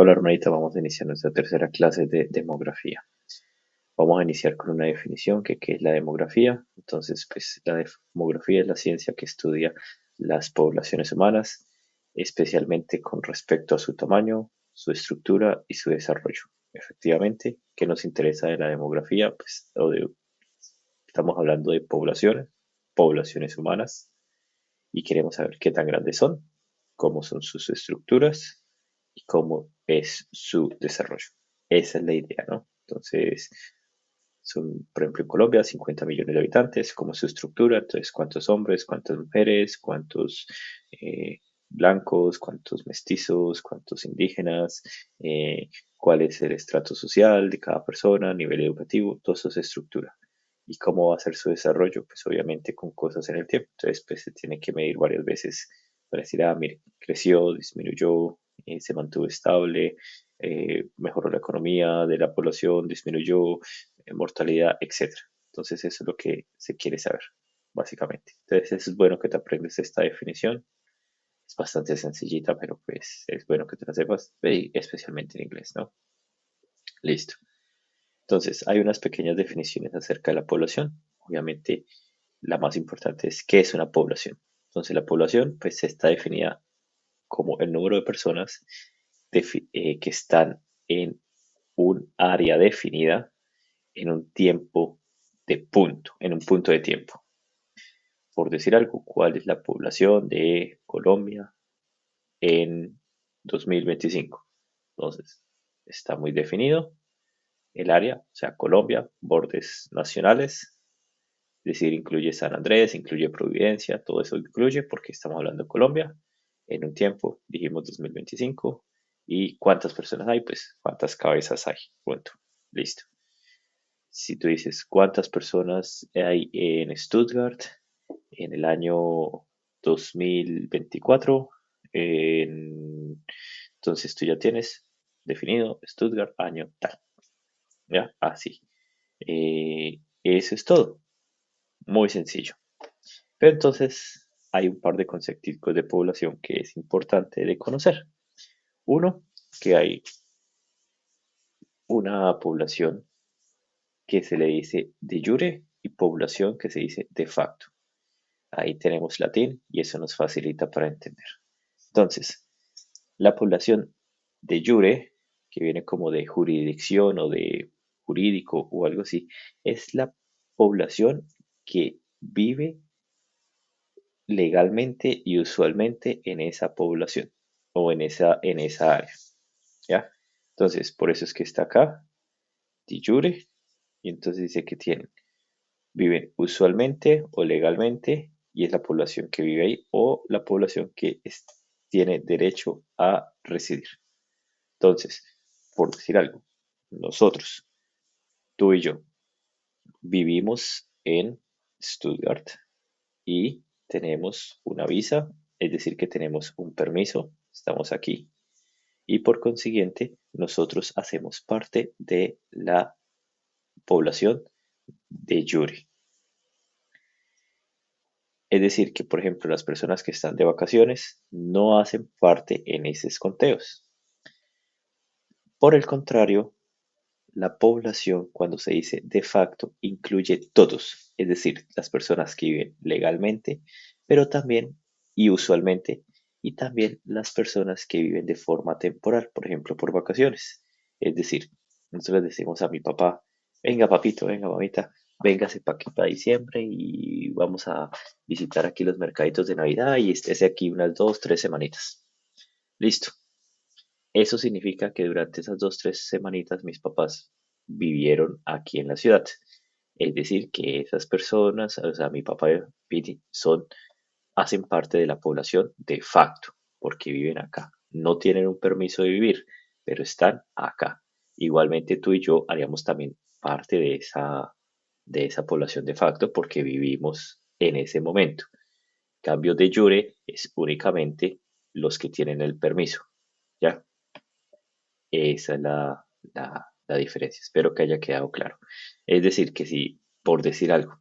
Hola hermanita, vamos a iniciar nuestra tercera clase de demografía. Vamos a iniciar con una definición que qué es la demografía. Entonces, pues la demografía es la ciencia que estudia las poblaciones humanas, especialmente con respecto a su tamaño, su estructura y su desarrollo. Efectivamente, ¿qué nos interesa de la demografía? Pues estamos hablando de poblaciones humanas, y queremos saber qué tan grandes son, cómo son sus estructuras y cómo es su desarrollo. Esa es la idea, ¿no? Entonces, son, por ejemplo, en Colombia, 50 millones de habitantes, cómo es su estructura, entonces cuántos hombres, cuántas mujeres, cuántos blancos, cuántos mestizos, cuántos indígenas, cuál es el estrato social de cada persona, nivel educativo, todo eso se estructura. ¿Y cómo va a ser su desarrollo? Pues obviamente con cosas en el tiempo. Entonces, pues se tiene que medir varias veces para decir, ah, mire, creció, disminuyó, se mantuvo estable, mejoró la economía de la población, disminuyó, mortalidad, etcétera. Entonces, eso es lo que se quiere saber, básicamente. Entonces, es bueno que te aprendas esta definición. Es bastante sencillita, pero pues es bueno que te la sepas, y especialmente en inglés, ¿no? Listo. Entonces, hay unas pequeñas definiciones acerca de la población. Obviamente, la más importante es qué es una población. Entonces, la población pues está definida como el número de personas que están en un área definida en un tiempo en un punto de tiempo. Por decir algo, ¿cuál es la población de Colombia en 2025? Entonces, está muy definido el área, o sea, Colombia, bordes nacionales, es decir, incluye San Andrés, incluye Providencia, todo eso incluye porque estamos hablando de Colombia en un tiempo, dijimos 2025, y cuántas personas hay, pues cuántas cabezas hay, punto, listo. Si tú dices cuántas personas hay en Stuttgart en el año 2024, entonces tú ya tienes definido Stuttgart año tal, ¿ya? Así. Eso es todo, muy sencillo. Pero entonces hay un par de conceptos de población que es importante de conocer. Uno, que hay una población que se le dice de jure y población que se dice de facto. Ahí tenemos latín y eso nos facilita para entender. Entonces, la población de jure, que viene como de jurisdicción o de jurídico o algo así, es la población que vive legalmente y usualmente en esa población o en esa área, ¿ya? Entonces, por eso es que está acá, de jure, y entonces dice que viven usualmente o legalmente, y es la población que vive ahí o la población que tiene derecho a residir. Entonces, por decir algo, nosotros, tú y yo, vivimos en Stuttgart y tenemos una visa, es decir, que tenemos un permiso, estamos aquí y por consiguiente nosotros hacemos parte de la población de jure. Es decir, que por ejemplo las personas que están de vacaciones no hacen parte en esos conteos. Por el contrario, la población, cuando se dice de facto, incluye todos, es decir, las personas que viven legalmente, pero también y usualmente, y también las personas que viven de forma temporal, por ejemplo, por vacaciones. Es decir, nosotros le decimos a mi papá, venga papito, venga mamita, véngase para aquí para diciembre y vamos a visitar aquí los mercaditos de Navidad y estése aquí unas 2, 3 semanitas. Listo. Eso significa que durante esas 2, 3 semanitas mis papás vivieron aquí en la ciudad. Es decir, que esas personas, o sea, mi papá y Piti, hacen parte de la población de facto, porque viven acá. No tienen un permiso de vivir, pero están acá. Igualmente tú y yo haríamos también parte de esa población de facto porque vivimos en ese momento. Cambio de jure es únicamente los que tienen el permiso. ¿Ya? Esa es la diferencia. Espero que haya quedado claro. Es decir, que si, por decir algo,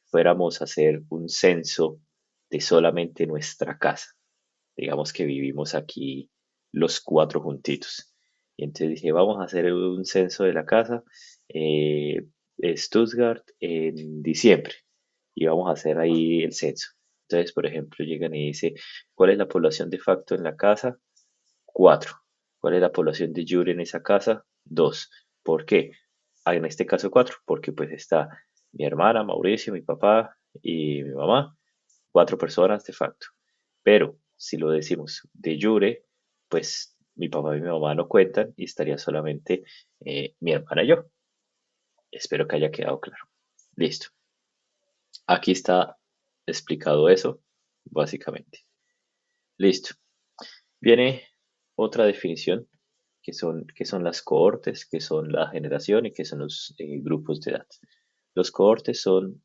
fuéramos a hacer un censo de solamente nuestra casa, digamos que vivimos aquí los cuatro juntitos. Y entonces dije, vamos a hacer un censo de la casa, eh, Stuttgart en diciembre, y vamos a hacer ahí el censo. Entonces, por ejemplo, llegan y dice, ¿cuál es la población de facto en la casa? 4. ¿Cuál es la población de jure en esa casa? 2. ¿Por qué? Ah, en este caso 4, porque pues está mi hermana, Mauricio, mi papá y mi mamá, 4 personas de facto. Pero si lo decimos de jure, pues mi papá y mi mamá no cuentan y estaría solamente mi hermana y yo. Espero que haya quedado claro. Listo. Aquí está explicado eso, básicamente. Listo. Viene otra definición que son las cohortes, que son la generación y que son los grupos de edad. Los cohortes son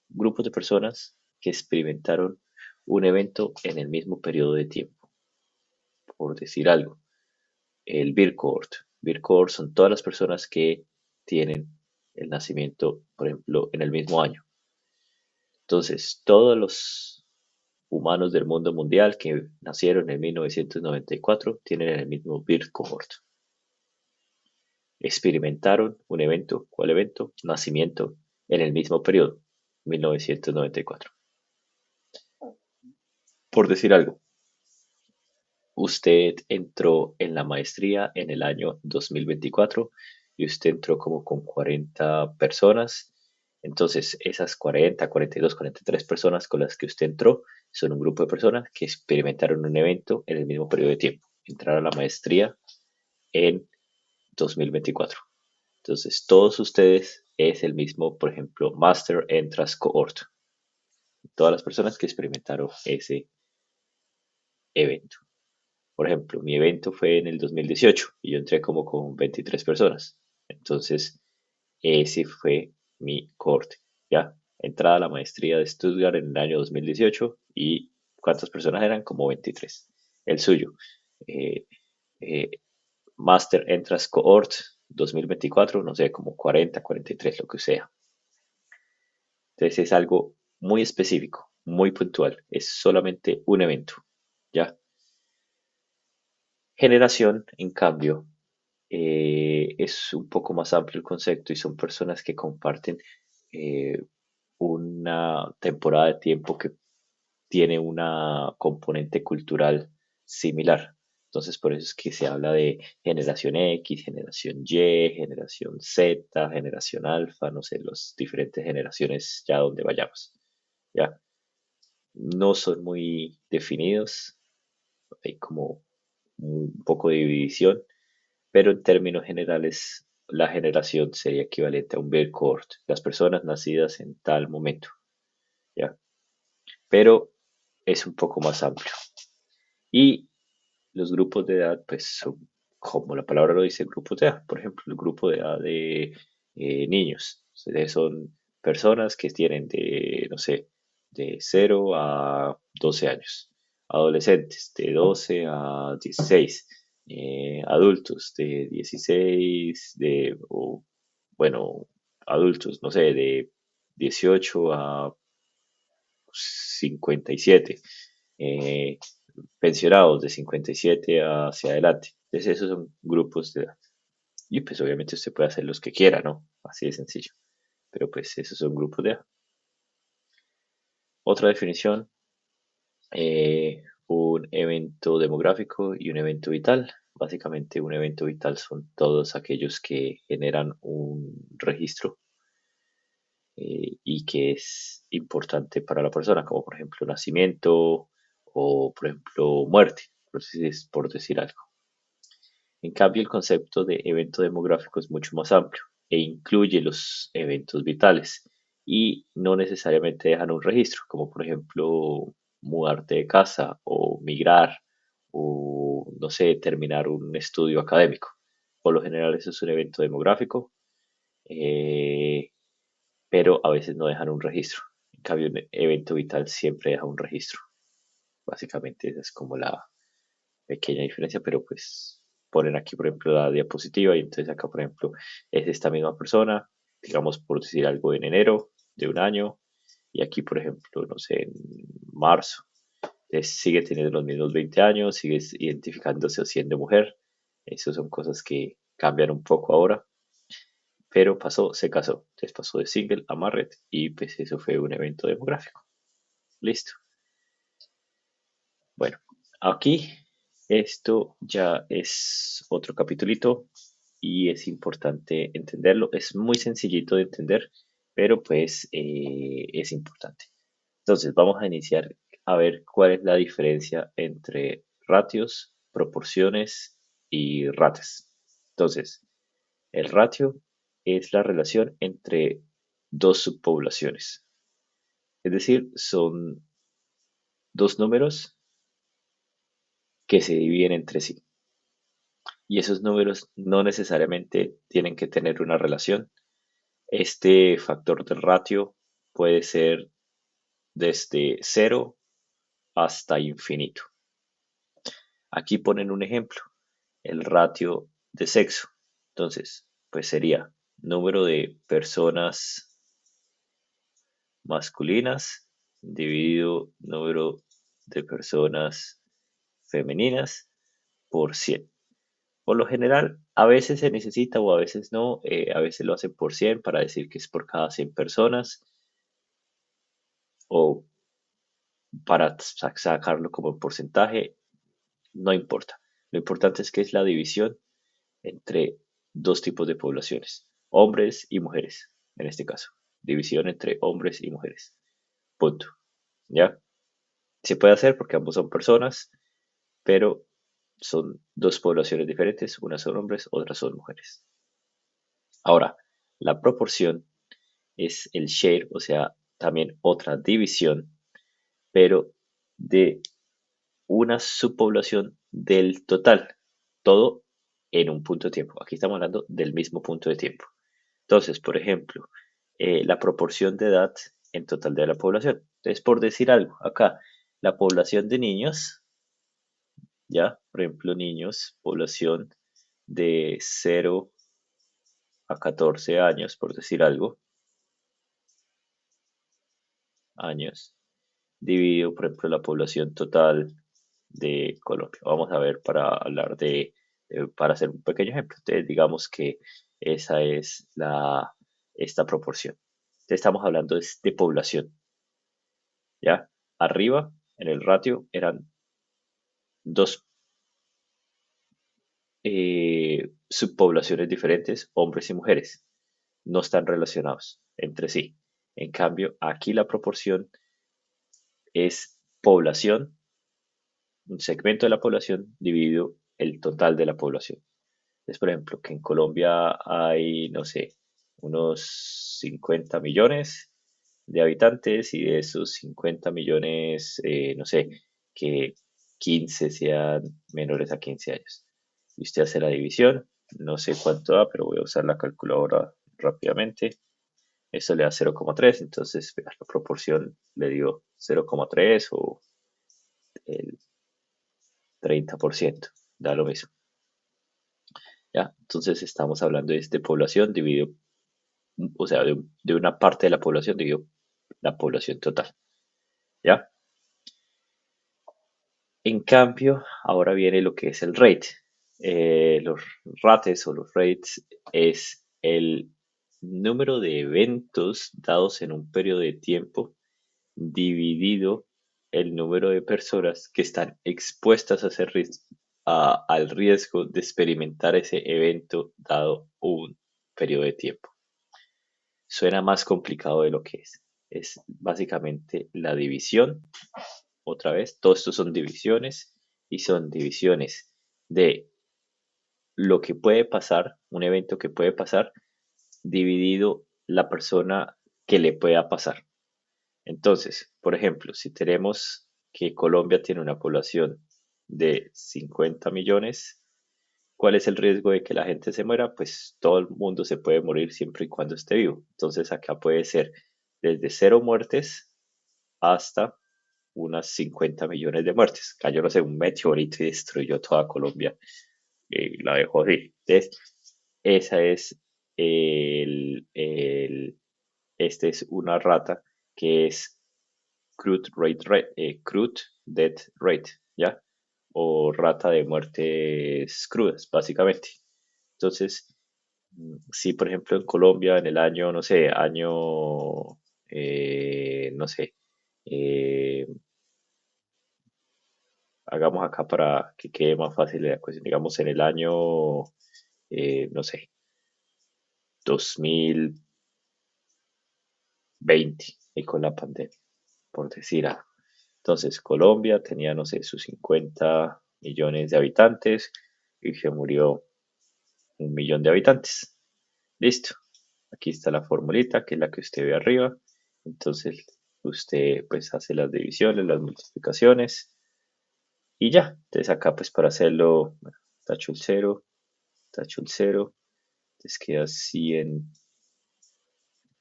grupos de personas que experimentaron un evento en el mismo periodo de tiempo. Por decir algo, el Beer Cohort. Beer Cohort son todas las personas que tienen el nacimiento, por ejemplo, en el mismo año. Entonces, todos los humanos del mundo mundial que nacieron en 1994 tienen el mismo Beer Cohort. Experimentaron un evento. ¿Cuál evento? Nacimiento en el mismo periodo, 1994. Por decir algo, usted entró en la maestría en el año 2024 y usted entró como con 40 personas. Entonces, esas 40, 42, 43 personas con las que usted entró son un grupo de personas que experimentaron un evento en el mismo periodo de tiempo. Entraron a la maestría en 2024. Entonces, todos ustedes es el mismo, por ejemplo, Master Entrance Cohort. Todas las personas que experimentaron ese evento. Por ejemplo, mi evento fue en el 2018 y yo entré como con 23 personas. Entonces, ese fue mi cohort. Ya, entrada a la maestría de Stuttgart en el año 2018 y ¿cuántas personas eran? Como 23. El suyo. Eh, eh, Master Entrance Cohort 2024, no sé, como 40, 43, lo que sea. Entonces es algo muy específico, muy puntual. Es solamente un evento. ¿Ya? Generación, en cambio, es un poco más amplio el concepto y son personas que comparten eh, una temporada de tiempo que tiene una componente cultural similar. Entonces, por eso es que se habla de generación X, generación Y, generación Z, generación alfa, no sé, las diferentes generaciones ya donde vayamos. ¿Ya? No son muy definidos, hay como un poco de división, pero en términos generales la generación sería equivalente a un bear cohort, las personas nacidas en tal momento, ¿ya? Pero es un poco más amplio. Y los grupos de edad, pues son, como la palabra lo dice, grupos de edad. Por ejemplo, el grupo de edad de niños. Son personas que tienen de, no sé, de 0 a 12 años. Adolescentes de 12 a 16. Adultos de 16, bueno, adultos, no sé, de 18 a 57. Eh, Pensionados de 57 hacia adelante. Entonces esos son grupos de edad. Y pues obviamente usted puede hacer los que quiera, ¿no? Así de sencillo. Pero pues esos son grupos de edad. Otra definición, un evento demográfico y un evento vital. Básicamente un evento vital son todos aquellos que generan un registro y que es importante para la persona, como por ejemplo nacimiento o por ejemplo muerte, por decir algo. En cambio, el concepto de evento demográfico es mucho más amplio e incluye los eventos vitales y no necesariamente dejan un registro, como por ejemplo mudarte de casa o migrar o, no sé, terminar un estudio académico. Por lo general eso es un evento demográfico, eh, pero a veces no dejan un registro. En cambio, un evento vital siempre deja un registro. Básicamente esa es como la pequeña diferencia, pero pues ponen aquí, por ejemplo, la diapositiva y entonces acá, por ejemplo, es esta misma persona, digamos, por decir algo, en enero de un año y aquí, por ejemplo, no sé, en marzo. Entonces sigue teniendo los mismos 20 años, sigue identificándose o siendo mujer, Eso son cosas que cambian un poco ahora, pero pasó, se casó. Entonces pasó de single a married y pues eso fue un evento demográfico. Listo. Bueno, aquí esto ya es otro capitulito y es importante entenderlo. Es muy sencillito de entender, pero pues es importante. Entonces vamos a iniciar a ver cuál es la diferencia entre ratios, proporciones y rates. Entonces, el ratio es la relación entre dos subpoblaciones. Es decir, son dos números que se dividen entre sí. Y esos números no necesariamente tienen que tener una relación. Este factor del ratio puede ser desde cero hasta infinito. Aquí ponen un ejemplo, el ratio de sexo. Entonces, pues sería número de personas masculinas dividido número de personas femeninas por 100. Por lo general, a veces se necesita o a veces no, a veces lo hacen por 100 para decir que es por cada 100 personas o para sacarlo como porcentaje, no importa. Lo importante es que es la división entre dos tipos de poblaciones, hombres y mujeres, en este caso. División entre hombres y mujeres. Punto. ¿Ya? Se puede hacer porque ambos son personas, pero son dos poblaciones diferentes, unas son hombres, otras son mujeres. Ahora, la proporción es el share, o sea, también otra división, pero de una subpoblación del total, todo en un punto de tiempo. Aquí estamos hablando del mismo punto de tiempo. Entonces, por ejemplo, la proporción de edad en total de la población. Entonces, por decir algo, acá la población de niños, ya, por ejemplo, niños, población de 0 a 14 años, por decir algo, años, dividido, por ejemplo, la población total de Colombia. Vamos a ver para hablar para hacer un pequeño ejemplo. Entonces, digamos que esa es esta proporción. Entonces, estamos hablando de población, ¿ya? Arriba, en el ratio, eran dos subpoblaciones diferentes, hombres y mujeres. No están relacionados entre sí. En cambio, aquí la proporción es población, un segmento de la población dividido el total de la población. Es, por ejemplo, que en Colombia hay, no sé, unos 50 millones de habitantes y de esos 50 millones, no sé, que 15 sean menores a 15 años. Y usted hace la división, no sé cuánto da, pero voy a usar la calculadora rápidamente. Eso le da 0,3, entonces la proporción le dio 0,3 o el 30%, da lo mismo. ¿Ya? Entonces estamos hablando de población dividido, o sea, de una parte de la población dividido la población total. ¿Ya? En cambio, ahora viene lo que es el rate. Los rates o los rates es el número de eventos dados en un periodo de tiempo dividido el número de personas que están expuestas a al riesgo de experimentar ese evento dado un periodo de tiempo. Suena más complicado de lo que es. Es básicamente la división. Otra vez, todo esto son divisiones y son divisiones de lo que puede pasar, un evento que puede pasar, dividido la persona que le pueda pasar. Entonces, por ejemplo, si tenemos que Colombia tiene una población de 50 millones, ¿cuál es el riesgo de que la gente se muera? Pues todo el mundo se puede morir siempre y cuando esté vivo. Entonces acá puede ser desde 0 muertes hasta unas 50 millones de muertes. Cayó, no sé, un meteorito y destruyó toda Colombia y la dejó así. Entonces, esa es este es una rata que es crude death rate, ¿ya? o rata de muertes crudas, básicamente. Entonces, si por ejemplo en Colombia en el año, no sé, no sé, eh, hagamos acá para que quede más fácil la cuestión, digamos en el año, no sé, 2020 y con la pandemia, por decir algo. Entonces, Colombia tenía, no sé, sus 50 millones de habitantes y se murió 1 millón de habitantes. Listo. Aquí está la formulita, que es la que usted ve arriba. Entonces, usted pues hace las divisiones, las multiplicaciones y ya. Entonces acá pues para hacerlo, bueno, tacho el cero, entonces queda 100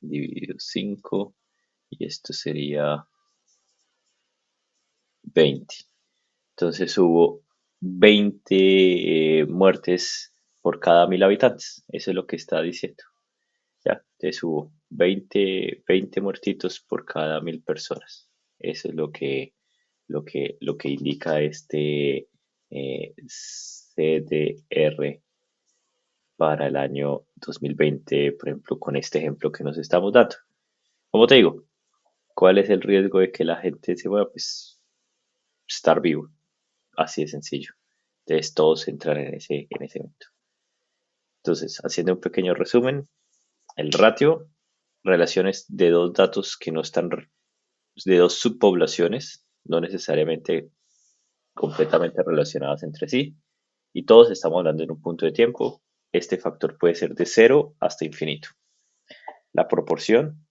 dividido 5 y esto sería 20. Entonces hubo 20 muertes por cada 1.000 habitantes. Eso es lo que está diciendo. Ya, entonces hubo 20 muertitos por cada 1.000 personas. Eso es lo que indica este CDR para el año 2020, por ejemplo, con este ejemplo que nos estamos dando. Como te digo, ¿cuál es el riesgo de que la gente se mueva? Pues estar vivo, así de sencillo. Entonces todos entran en ese evento. Entonces, haciendo un pequeño resumen, el ratio, relaciones de dos datos que no están, de dos subpoblaciones, no necesariamente completamente relacionadas entre sí, y todos estamos hablando en un punto de tiempo. Este factor puede ser de cero hasta infinito. La proporción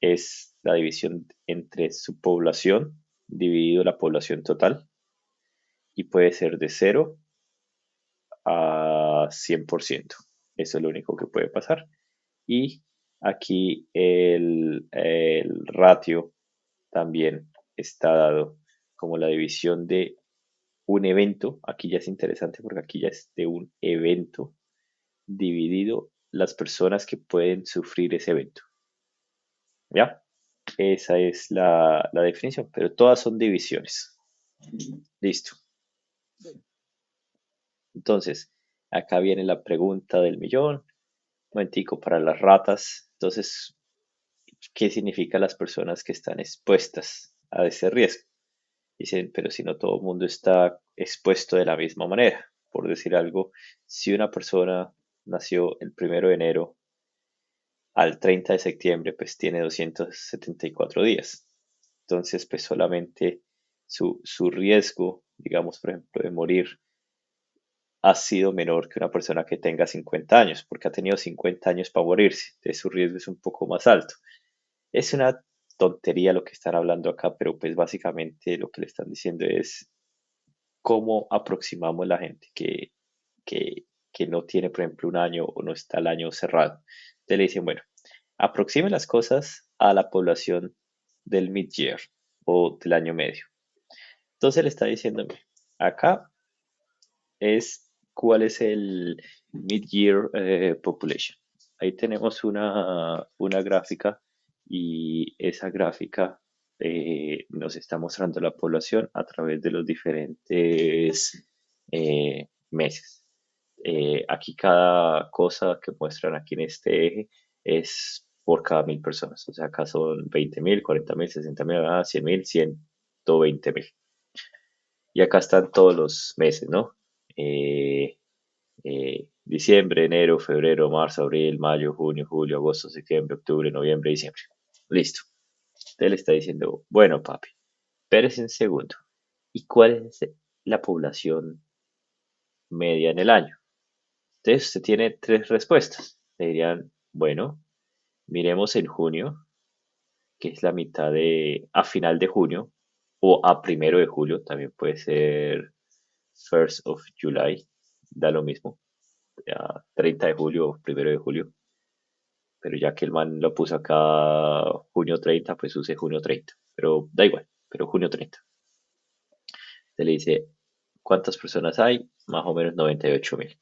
es la división entre subpoblación dividido la población total y puede ser de cero a 100%. Eso es lo único que puede pasar. Y aquí el ratio también está dado como la división de un evento. Aquí ya es interesante porque aquí ya es de un evento dividido las personas que pueden sufrir ese evento. ¿Ya? Esa es la definición, pero todas son divisiones. Listo. Entonces, acá viene la pregunta del millón. Momentico para las ratas. Entonces, ¿qué significa las personas que están expuestas a ese riesgo? Dicen, pero si no todo el mundo está expuesto de la misma manera. Por decir algo, si una persona nació el 1 de enero al 30 de septiembre, pues tiene 274 días. Entonces, pues solamente su riesgo, digamos, por ejemplo, de morir ha sido menor que una persona que tenga 50 años, porque ha tenido 50 años para morirse. Entonces, su riesgo es un poco más alto. Es una tontería lo que están hablando acá, pero pues básicamente lo que le están diciendo es cómo aproximamos la gente que, que no tiene, por ejemplo, un año o no está el año cerrado. Entonces le dicen, bueno, aproxime las cosas a la población del mid-year o del año medio. Entonces le está diciendo, mire, acá es cuál es el mid-year population. Ahí tenemos una gráfica y esa gráfica nos está mostrando la población a través de los diferentes meses. Aquí cada cosa que muestran aquí en este eje es por cada 1.000 personas. O sea, acá son 20.000, 40.000, 60.000, 100.000, 120.000. Y acá están todos los meses, ¿no? Eh, diciembre, enero, febrero, marzo, abril, mayo, junio, julio, agosto, septiembre, octubre, noviembre, diciembre. Listo. Usted le está diciendo, bueno, papi, espérese un segundo. ¿Y cuál es la población media en el año? Entonces usted tiene tres respuestas. Le dirían, bueno, miremos en junio, que es la mitad a final de junio, o a 1 de julio, también puede ser 1st of July, da lo mismo, ya 30 de julio o 1 de julio, pero ya que el man lo puso acá junio 30, pues use junio 30, pero da igual, pero junio 30. Se le dice, ¿cuántas personas hay? Más o menos 98.000.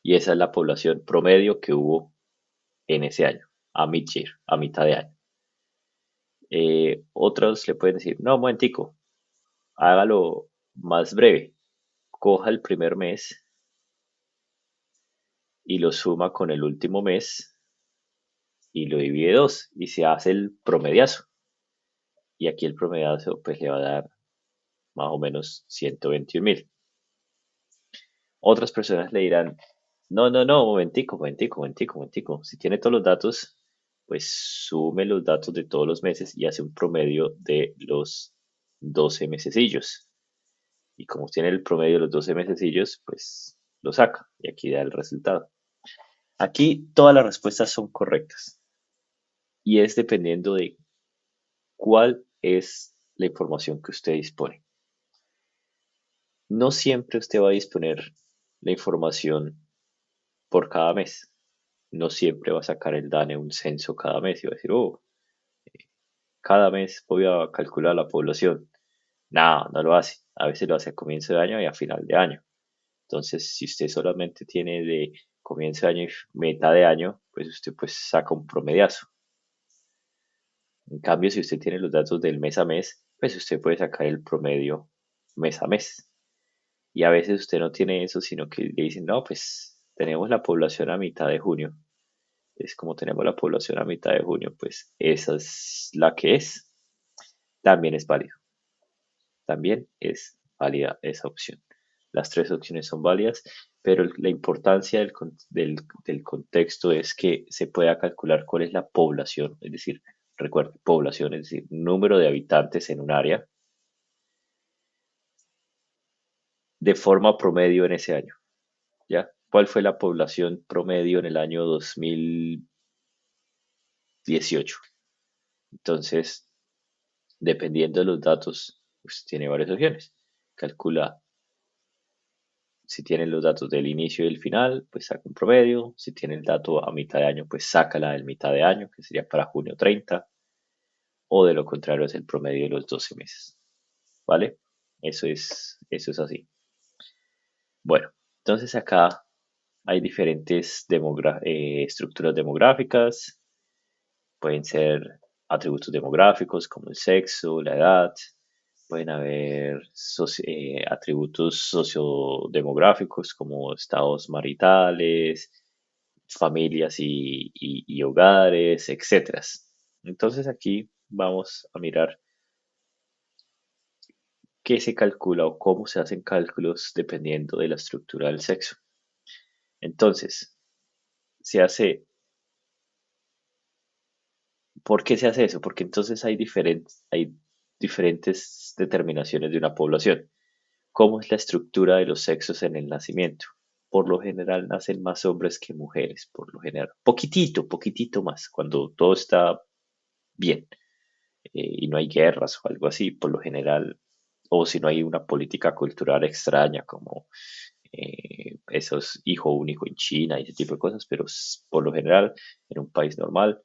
Y esa es la población promedio que hubo en ese año, a mid-year, a mitad de año. Otros le pueden decir, no, momentico, hágalo, más breve. Coja el primer mes y lo suma con el último mes y lo divide dos y se hace el promediazo. Y aquí el promediazo pues le va a dar más o menos 121.000. Otras personas le dirán, no, no, no, momentico, momentico, momentico, momentico. Si tiene todos los datos, pues sume los datos de todos los meses y hace un promedio de los 12 mesecillos. Y como tiene el promedio de los 12 mesecillos, pues lo saca y aquí da el resultado. Aquí todas las respuestas son correctas y es dependiendo de cuál es la información que usted dispone. No siempre usted va a disponer la información por cada mes. No siempre va a sacar el DANE un censo cada mes y va a decir, oh, cada mes voy a calcular la población. No, no lo hace. A veces lo hace a comienzo de año y a final de año. Entonces, si usted solamente tiene de comienzo de año y mitad de año, pues usted pues saca un promediazo. En cambio, si usted tiene los datos del mes a mes, pues usted puede sacar el promedio mes a mes. Y a veces usted no tiene eso, sino que le dicen, no, pues tenemos la población a mitad de junio. Es como tenemos la población a mitad de junio, pues esa es la que es. También es válido. También es válida esa opción. Las tres opciones son válidas, pero la importancia del contexto es que se pueda calcular cuál es la población, es decir, recuerde, población, es decir, número de habitantes en un área de forma promedio en ese año, ¿ya? ¿Cuál fue la población promedio en el año 2018? Entonces, dependiendo de los datos, pues tiene varias opciones. Calcula, si tienen los datos del inicio y del final, pues saca un promedio. Si tiene el dato a mitad de año, pues saca la del mitad de año, que sería para junio 30. O de lo contrario es el promedio de los 12 meses. ¿Vale? Eso es así. Bueno, entonces acá hay diferentes estructuras demográficas. Pueden ser atributos demográficos como el sexo, la edad. Pueden haber atributos sociodemográficos como estados maritales, familias y hogares, etcétera. Entonces aquí vamos a mirar qué se calcula o cómo se hacen cálculos dependiendo de la estructura del sexo. Entonces, se hace, ¿por qué se hace eso? Porque entonces hay diferentes determinaciones de una población. ¿Cómo es la estructura de los sexos en el nacimiento? Por lo general nacen más hombres que mujeres, por lo general. Poquitito, poquitito más, cuando todo está bien y no hay guerras o algo así, por lo general, o si no hay una política cultural extraña como esos hijo único en China y ese tipo de cosas, pero por lo general en un país normal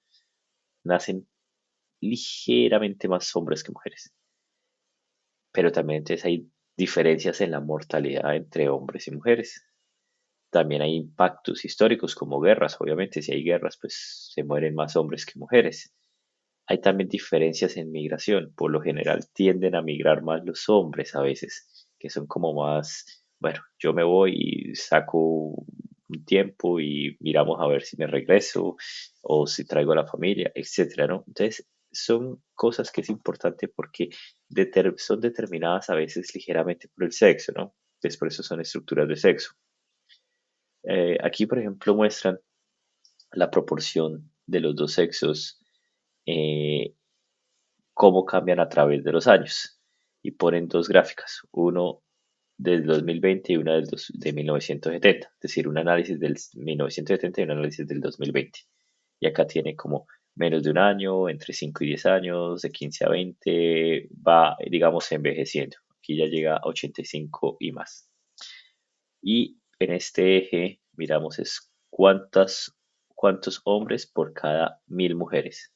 nacen ligeramente más hombres que mujeres. Pero también entonces hay diferencias en la mortalidad entre hombres y mujeres. También hay impactos históricos como guerras, obviamente si hay guerras pues se mueren más hombres que mujeres. Hay también diferencias en migración, por lo general tienden a migrar más los hombres a veces, que son como más, bueno, yo me voy y saco un tiempo y miramos a ver si me regreso o si traigo a la familia, etcétera, ¿no? Entonces, son cosas que es importante porque son determinadas a veces ligeramente por el sexo, ¿no? Entonces, por eso son estructuras de sexo. Aquí, por ejemplo, muestran la proporción de los dos sexos, eh, cómo cambian a través de los años. Y ponen dos gráficas, uno del 2020 y una de 1970, es decir, un análisis del 1970 y un análisis del 2020. Y acá tiene como menos de un año, entre 5 y 10 años, de 15 a 20, va, digamos, envejeciendo. Aquí ya llega a 85 y más. Y en este eje miramos es cuántos hombres por cada 1.000 mujeres.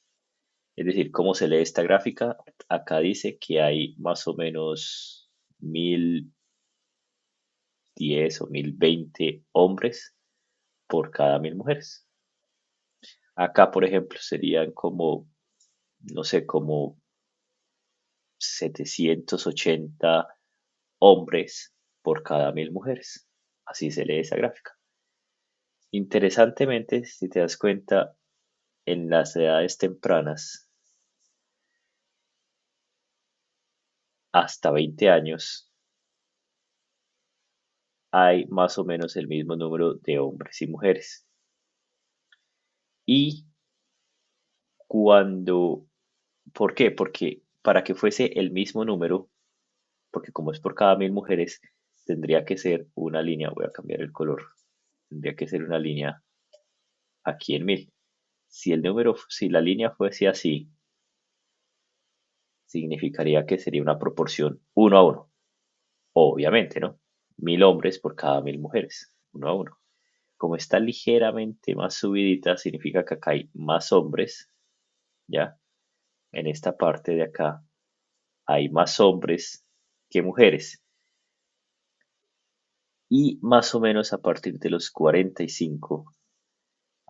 Es decir, cómo se lee esta gráfica, acá dice que hay más o menos 1.010 o 1.020 hombres por cada 1.000 mujeres. Acá, por ejemplo, serían como, no sé, como 780 hombres por cada 1.000 mujeres. Así se lee esa gráfica. Interesantemente, si te das cuenta, en las edades tempranas, hasta 20 años, hay más o menos el mismo número de hombres y mujeres. Y cuando, ¿por qué? Porque para que fuese el mismo número, porque como es por cada 1.000 mujeres, tendría que ser una línea, voy a cambiar el color, tendría que ser una línea aquí en 1.000. Si la línea fuese así, significaría que sería una proporción 1 a 1. Obviamente, ¿no? 1.000 hombres por cada 1.000 mujeres, 1 a 1. Como está ligeramente más subidita, significa que acá hay más hombres, ¿ya? En esta parte de acá hay más hombres que mujeres. Y más o menos a partir de los 45,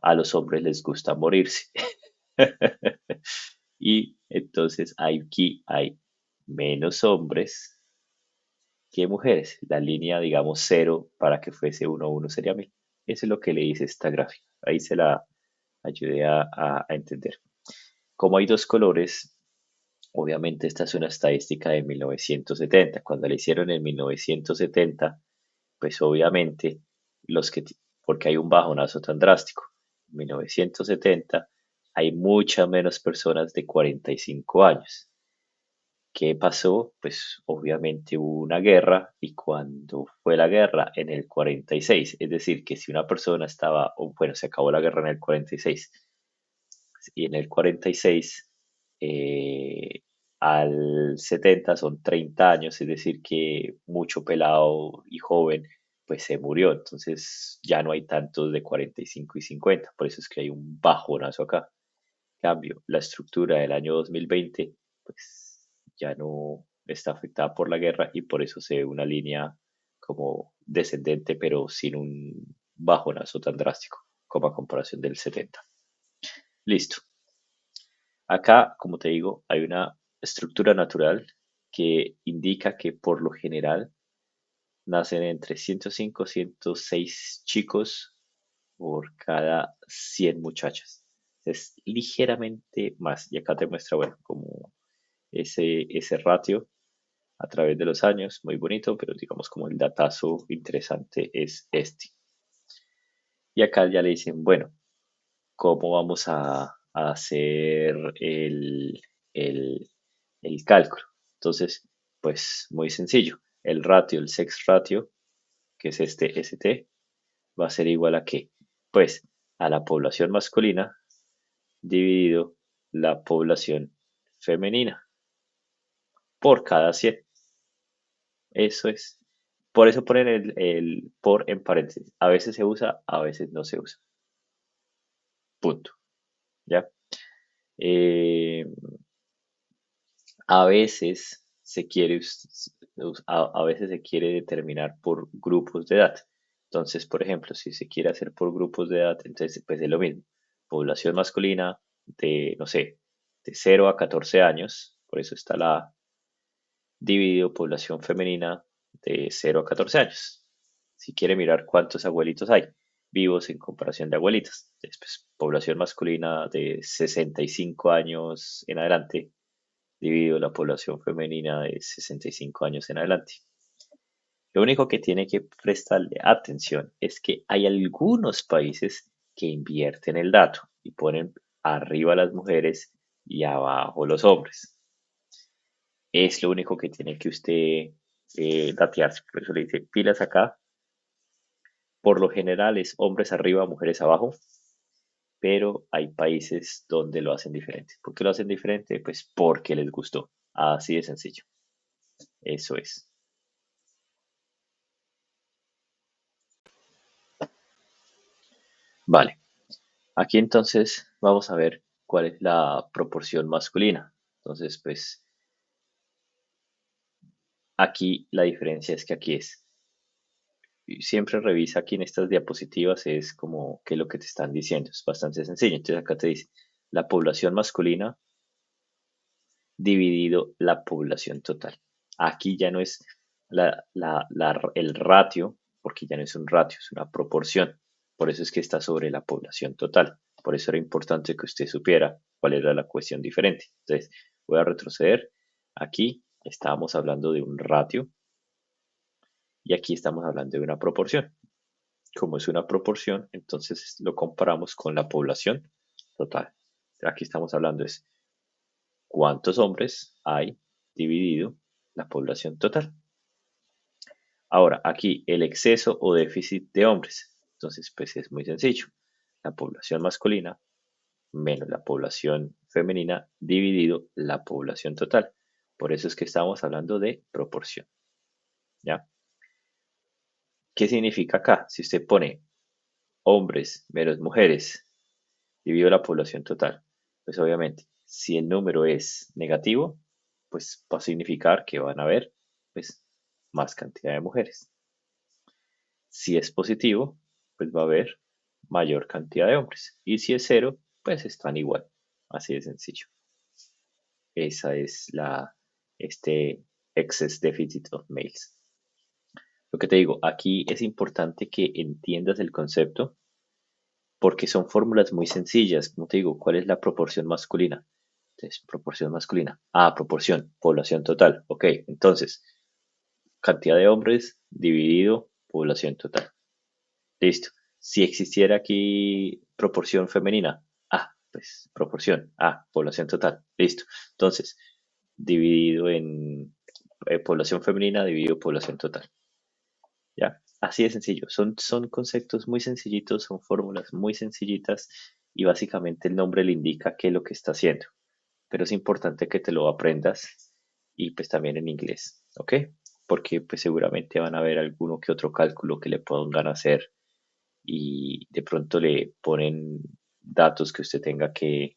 a los hombres les gusta morirse. Y entonces aquí hay menos hombres que mujeres. La línea, digamos, 0 para que fuese 1 a 1 sería 1.000. Eso es lo que le dice esta gráfica. Ahí se la ayudé a entender. Como hay dos colores, obviamente esta es una estadística de 1970. Cuando la hicieron en 1970, pues obviamente los que, porque hay un bajonazo tan drástico. En 1970 hay muchas menos personas de 45 años. ¿Qué pasó? Pues obviamente hubo una guerra y cuando fue la guerra en el 46, es decir, que si una persona estaba, o bueno, se acabó la guerra en el 46 y en el 46 eh, al 70 son 30 años, es decir, que mucho pelado y joven pues se murió, entonces ya no hay tantos de 45 y 50, por eso es que hay un bajonazo acá. Cambio, la estructura del año 2020 pues ya no está afectada por la guerra y por eso se ve una línea como descendente, pero sin un bajonazo tan drástico como a comparación del 70. Listo. Acá, como te digo, hay una estructura natural que indica que por lo general nacen entre 105 y 106 chicos por cada 100 muchachas. Es ligeramente más. Y acá te muestra, bueno, como ese ratio a través de los años, muy bonito, pero digamos como el datazo interesante es este. Y acá ya le dicen, bueno, ¿cómo vamos a hacer el, el cálculo? Entonces, pues muy sencillo. El ratio, el sex ratio, que es este ST, va a ser igual a qué? Pues a la población masculina dividido la población femenina por cada 100. Eso es. Por eso ponen el por en paréntesis. A veces se usa, a veces no se usa. Punto. ¿Ya? Eh, a veces se quiere, a veces se quiere determinar por grupos de edad. Entonces, por ejemplo, si se quiere hacer por grupos de edad, entonces pues es lo mismo. Población masculina de, no sé, de 0 a 14 años, por eso está la A, dividido población femenina de 0 a 14 años. Si quiere mirar cuántos abuelitos hay vivos en comparación de abuelitas. Entonces, pues, población masculina de 65 años en adelante dividido la población femenina de 65 años en adelante. Lo único que tiene que prestarle atención es que hay algunos países que invierten el dato y ponen arriba las mujeres y abajo los hombres. Es lo único que tiene que usted datearse. Por eso le dice pilas acá. Por lo general es hombres arriba, mujeres abajo, pero hay países donde lo hacen diferente. ¿Por qué lo hacen diferente? Pues porque les gustó. Así de sencillo. Eso es. Vale. Aquí entonces vamos a ver cuál es la proporción masculina. Entonces, pues aquí la diferencia es que aquí es. Siempre revisa aquí en estas diapositivas, es como qué es lo que te están diciendo. Es bastante sencillo. Entonces acá te dice la población masculina dividido la población total. Aquí ya no es el ratio, porque ya no es un ratio, es una proporción. Por eso es que está sobre la población total. Por eso era importante que usted supiera cuál era la cuestión diferente. Entonces, voy a retroceder. Aquí estábamos hablando de un ratio y aquí estamos hablando de una proporción. Como es una proporción, entonces lo comparamos con la población total. Aquí estamos hablando es cuántos hombres hay dividido la población total. Ahora, aquí el exceso o déficit de hombres. Entonces, pues es muy sencillo. La población masculina menos la población femenina dividido la población total. Por eso es que estamos hablando de proporción. ¿Ya? ¿Qué significa acá? Si usted pone hombres menos mujeres dividido la población total, pues obviamente, si el número es negativo, pues va a significar que van a haber pues, más cantidad de mujeres. Si es positivo, pues va a haber mayor cantidad de hombres. Y si es cero, pues están igual. Así de sencillo. Esa es este excess deficit of males. Lo que te digo, aquí es importante que entiendas el concepto porque son fórmulas muy sencillas. Como te digo, ¿cuál es la proporción masculina? Entonces, proporción masculina. Proporción, población total. Ok, entonces, cantidad de hombres dividido población total. Listo. Si existiera aquí proporción femenina, pues proporción, población total. Listo. Entonces, dividido en población femenina dividido población total. ¿Ya? Así de sencillo. Son conceptos muy sencillitos, son fórmulas muy sencillitas y básicamente el nombre le indica qué es lo que está haciendo. Pero es importante que te lo aprendas y pues también en inglés, ¿ok? Porque pues seguramente van a ver alguno que otro cálculo que le pongan a hacer y de pronto le ponen datos que usted tenga que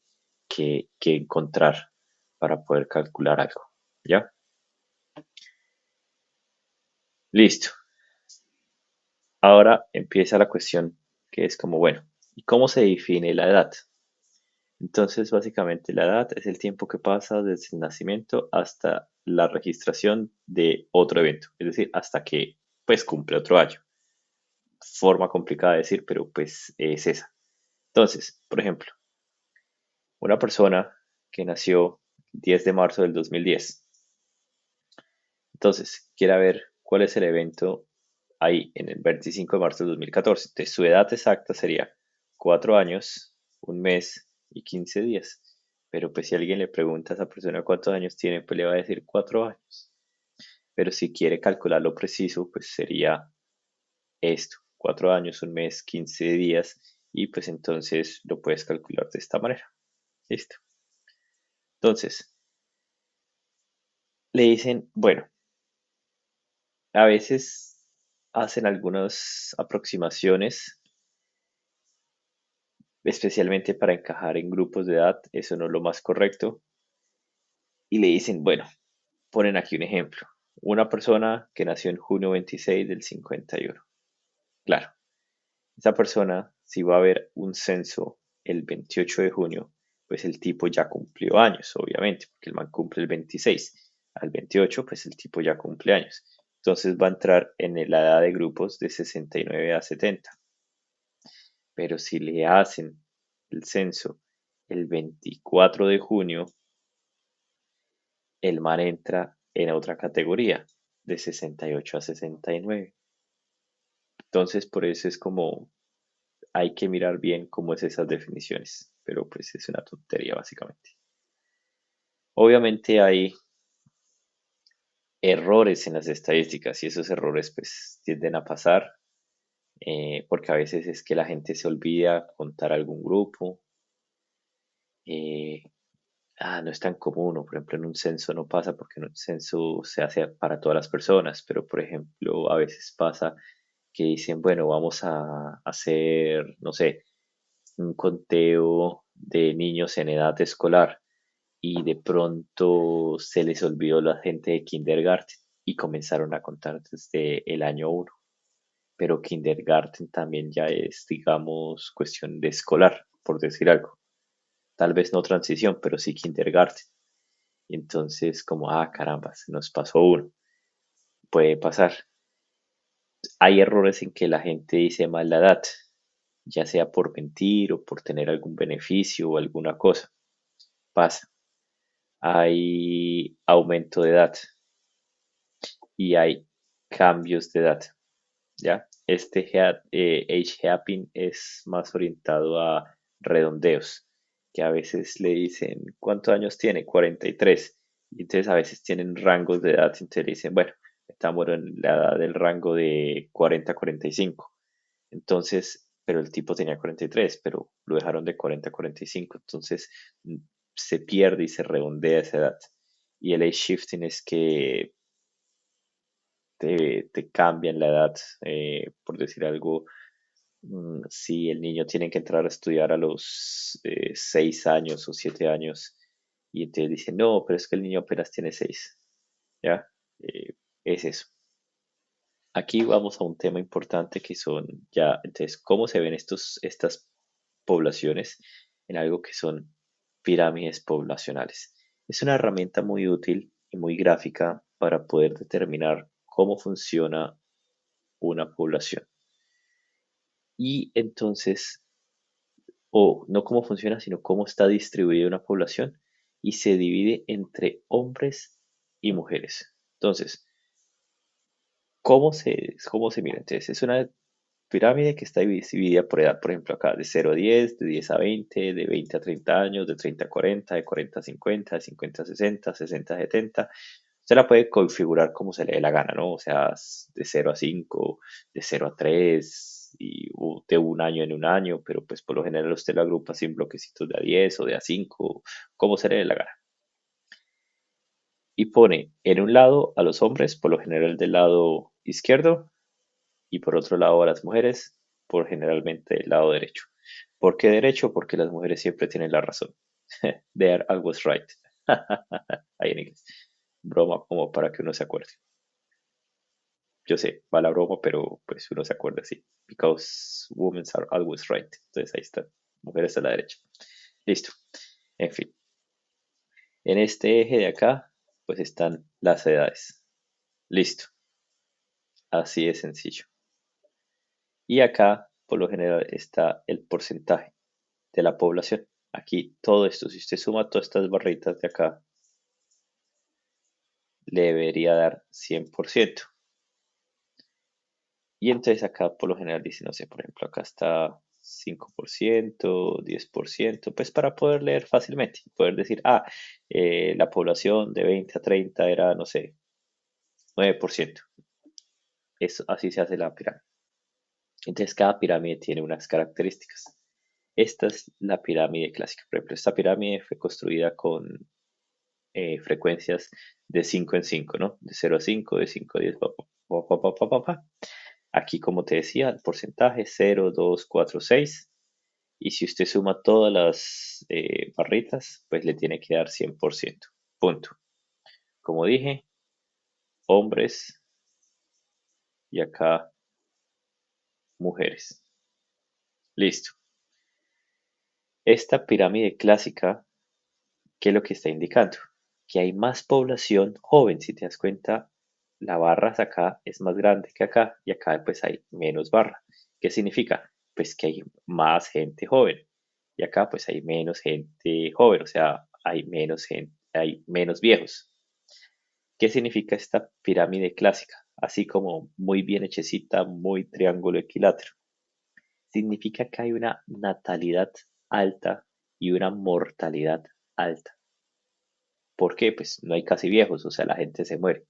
encontrar para poder calcular algo. ¿Ya? Listo. Ahora empieza la cuestión que es como, bueno, ¿y cómo se define la edad? Entonces, básicamente la edad es el tiempo que pasa desde el nacimiento hasta la registración de otro evento, es decir, hasta que pues cumple otro año. Forma complicada de decir, pero pues es esa. Entonces, por ejemplo, una persona que nació el 10 de marzo del 2010. Entonces, quiere ver cuál es el evento ahí en el 25 de marzo del 2014. Entonces, su edad exacta sería 4 años, un mes y 15 días. Pero pues si alguien le pregunta a esa persona cuántos años tiene, pues le va a decir 4 años. Pero si quiere calcularlo preciso, pues sería esto, 4 años, un mes, 15 días. Y pues entonces lo puedes calcular de esta manera. Listo. Entonces, le dicen, bueno, a veces hacen algunas aproximaciones, especialmente para encajar en grupos de edad, eso no es lo más correcto, y le dicen, bueno, ponen aquí un ejemplo, una persona que nació en junio 26 del 51. Claro, esa persona, si va a haber un censo el 28 de junio, pues el tipo ya cumplió años, obviamente, porque el man cumple el 26. Al 28, pues el tipo ya cumple años. Entonces va a entrar en la edad de grupos de 69 a 70. Pero si le hacen el censo el 24 de junio, el man entra en otra categoría, de 68 a 69. Entonces, por eso es como hay que mirar bien cómo es esas definiciones, pero pues es una tontería básicamente. Obviamente hay errores en las estadísticas y esos errores pues tienden a pasar porque a veces es que la gente se olvida contar algún grupo. eh, no es tan común, o por ejemplo en un censo no pasa porque en un censo se hace para todas las personas, pero por ejemplo a veces pasa que dicen, bueno, vamos a hacer, no sé, un conteo de niños en edad escolar y de pronto se les olvidó la gente de kindergarten y comenzaron a contar desde el año uno. Pero kindergarten también ya es, digamos, cuestión de escolar, por decir algo. Tal vez no transición, pero sí kindergarten. Y entonces, como, caramba, se nos pasó uno. puede pasar. Hay errores en que la gente dice mal la edad, ya sea por mentir o por tener algún beneficio o alguna cosa. Pasa. Hay aumento de edad y hay cambios de edad. ¿Ya? Age gapping es más orientado a redondeos, que a veces le dicen, ¿cuántos años tiene? 43. Y entonces a veces tienen rangos de edad, entonces le dicen, bueno, estamos en la edad del rango de 40 a 45. Entonces, pero el tipo tenía 43, pero lo dejaron de 40 a 45, entonces se pierde y se redondea esa edad. Y el age shifting es que te cambian la edad, por decir algo. Si el niño tiene que entrar a estudiar a los 6 años o 7 años y entonces dicen, no, pero es que el niño apenas tiene 6, ¿ya? Es eso. Aquí vamos a un tema importante que son ya, entonces, cómo se ven estas poblaciones en algo que son pirámides poblacionales. Es una herramienta muy útil y muy gráfica para poder determinar cómo funciona una población. Y entonces, o no cómo funciona, sino cómo está distribuida una población y se divide entre hombres y mujeres. Entonces, ¿cómo se mira? Entonces, es una pirámide que está dividida por edad, por ejemplo, acá de 0 a 10, de 10 a 20, de 20 a 30 años, de 30 a 40, de 40 a 50, de 50 a 60, 60 a 70. Usted la puede configurar como se le dé la gana, ¿no? O sea, de 0 a 5, de 0 a 3, o de un año en un año, pero pues por lo general usted lo agrupa sin bloquecitos de a 10 o de a 5, como se le dé la gana. Y pone en un lado a los hombres, por lo general del lado izquierdo, y por otro lado a las mujeres, por generalmente del lado derecho. ¿Por qué derecho? Porque las mujeres siempre tienen la razón. They are always right. Ahí en inglés. Broma como para que uno se acuerde. Yo sé, va la broma, pero pues uno se acuerda así. Because women are always right. Entonces ahí está. Mujeres a la derecha. Listo. En fin. En este eje de acá, pues están las edades. Listo. Así de sencillo. Y acá, por lo general, está el porcentaje de la población. Aquí todo esto, si usted suma todas estas barritas de acá, le debería dar 100%. Y entonces acá por lo general dice, no sé, por ejemplo, acá está 5%, 10%, pues para poder leer fácilmente, poder decir, la población de 20 a 30 era, no sé, 9%. Eso, así se hace la pirámide. Entonces cada pirámide tiene unas características. Esta es la pirámide clásica. Por ejemplo, esta pirámide fue construida con frecuencias de 5 en 5, ¿no? De 0 a 5, de 5 a 10, pa, pa, pa, pa, pa, pa, pa. Aquí, como te decía, el porcentaje 0, 2, 4, 6. Y si usted suma todas las barritas, pues le tiene que dar 100%. Punto. Como dije, hombres y acá mujeres. Listo. Esta pirámide clásica, ¿qué es lo que está indicando? Que hay más población joven. Si te das cuenta, la barra acá es más grande que acá y acá pues hay menos barra. ¿Qué significa? Pues que hay más gente joven y acá pues hay menos gente joven, o sea, hay menos gente, hay menos viejos. ¿Qué significa esta pirámide clásica? Así como muy bien hechecita, muy triángulo equilátero. Significa que hay una natalidad alta y una mortalidad alta. ¿Por qué? Pues no hay casi viejos, o sea, la gente se muere.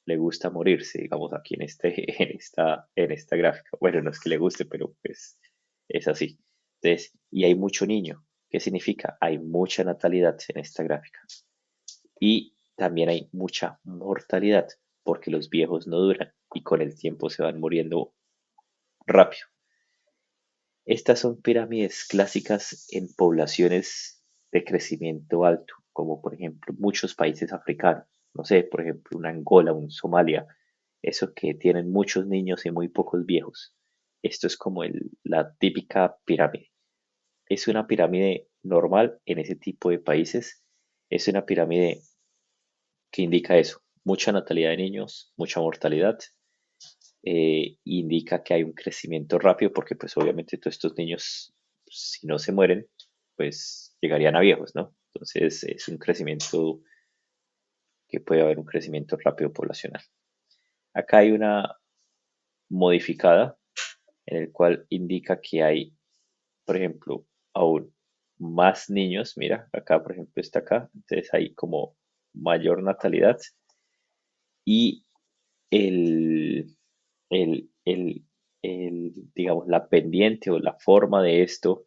Le gusta morirse, digamos, aquí en esta gráfica. Bueno, no es que le guste, pero pues es así. Entonces, y hay mucho niño. ¿Qué significa? Hay mucha natalidad en esta gráfica. Y también hay mucha mortalidad, porque los viejos no duran y con el tiempo se van muriendo rápido. Estas son pirámides clásicas en poblaciones de crecimiento alto, como por ejemplo muchos países africanos. No sé, por ejemplo, un Angola, un Somalia, eso que tienen muchos niños y muy pocos viejos. Esto es como la típica pirámide. Es una pirámide normal en ese tipo de países. Es una pirámide que indica eso. mucha natalidad de niños, mucha mortalidad. Indica que hay un crecimiento rápido porque pues obviamente todos estos niños, si no se mueren, pues llegarían a viejos, ¿no? Entonces es un crecimiento que puede haber un crecimiento rápido poblacional. Acá hay una modificada en el cual indica que hay, por ejemplo, aún más niños. Mira, acá, por ejemplo, está acá. Entonces hay como mayor natalidad y el, el, digamos, la pendiente o la forma de esto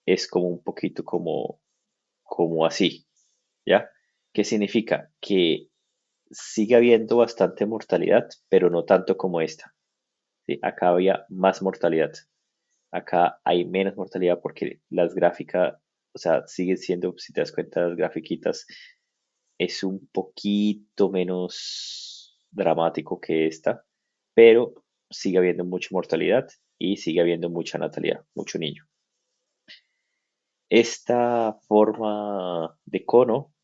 es como un poquito como así, ¿ya? ¿Qué significa? Que sigue habiendo bastante mortalidad, pero no tanto como esta. ¿Sí? Acá había más mortalidad. Acá hay menos mortalidad porque las gráficas, o sea, siguen siendo, si te das cuenta, las grafiquitas es un poquito menos dramático que esta, pero sigue habiendo mucha mortalidad y sigue habiendo mucha natalidad, mucho niño. Esta forma de cono,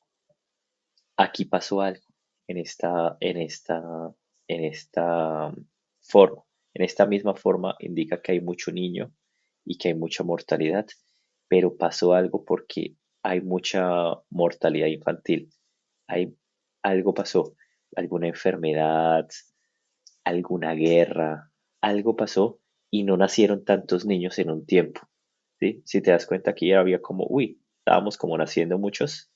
aquí pasó algo en esta forma. En esta misma forma indica que hay mucho niño y que hay mucha mortalidad, pero pasó algo porque hay mucha mortalidad infantil. Hay, algo pasó, alguna enfermedad, alguna guerra, algo pasó y no nacieron tantos niños en un tiempo. ¿Sí? Si te das cuenta, aquí había como, uy, estábamos como naciendo muchos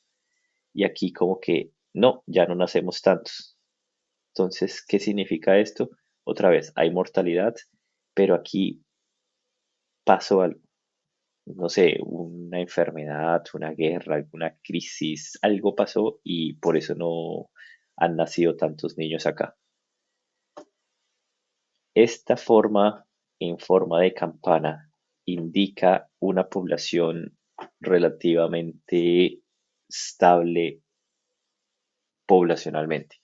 y aquí como que no, ya no nacemos tantos. Entonces, ¿qué significa esto? Otra vez, hay mortalidad, pero aquí pasó algo, no sé, una enfermedad, una guerra, alguna crisis, algo pasó y por eso no han nacido tantos niños acá. Esta forma, en forma de campana, indica una población relativamente estable poblacionalmente.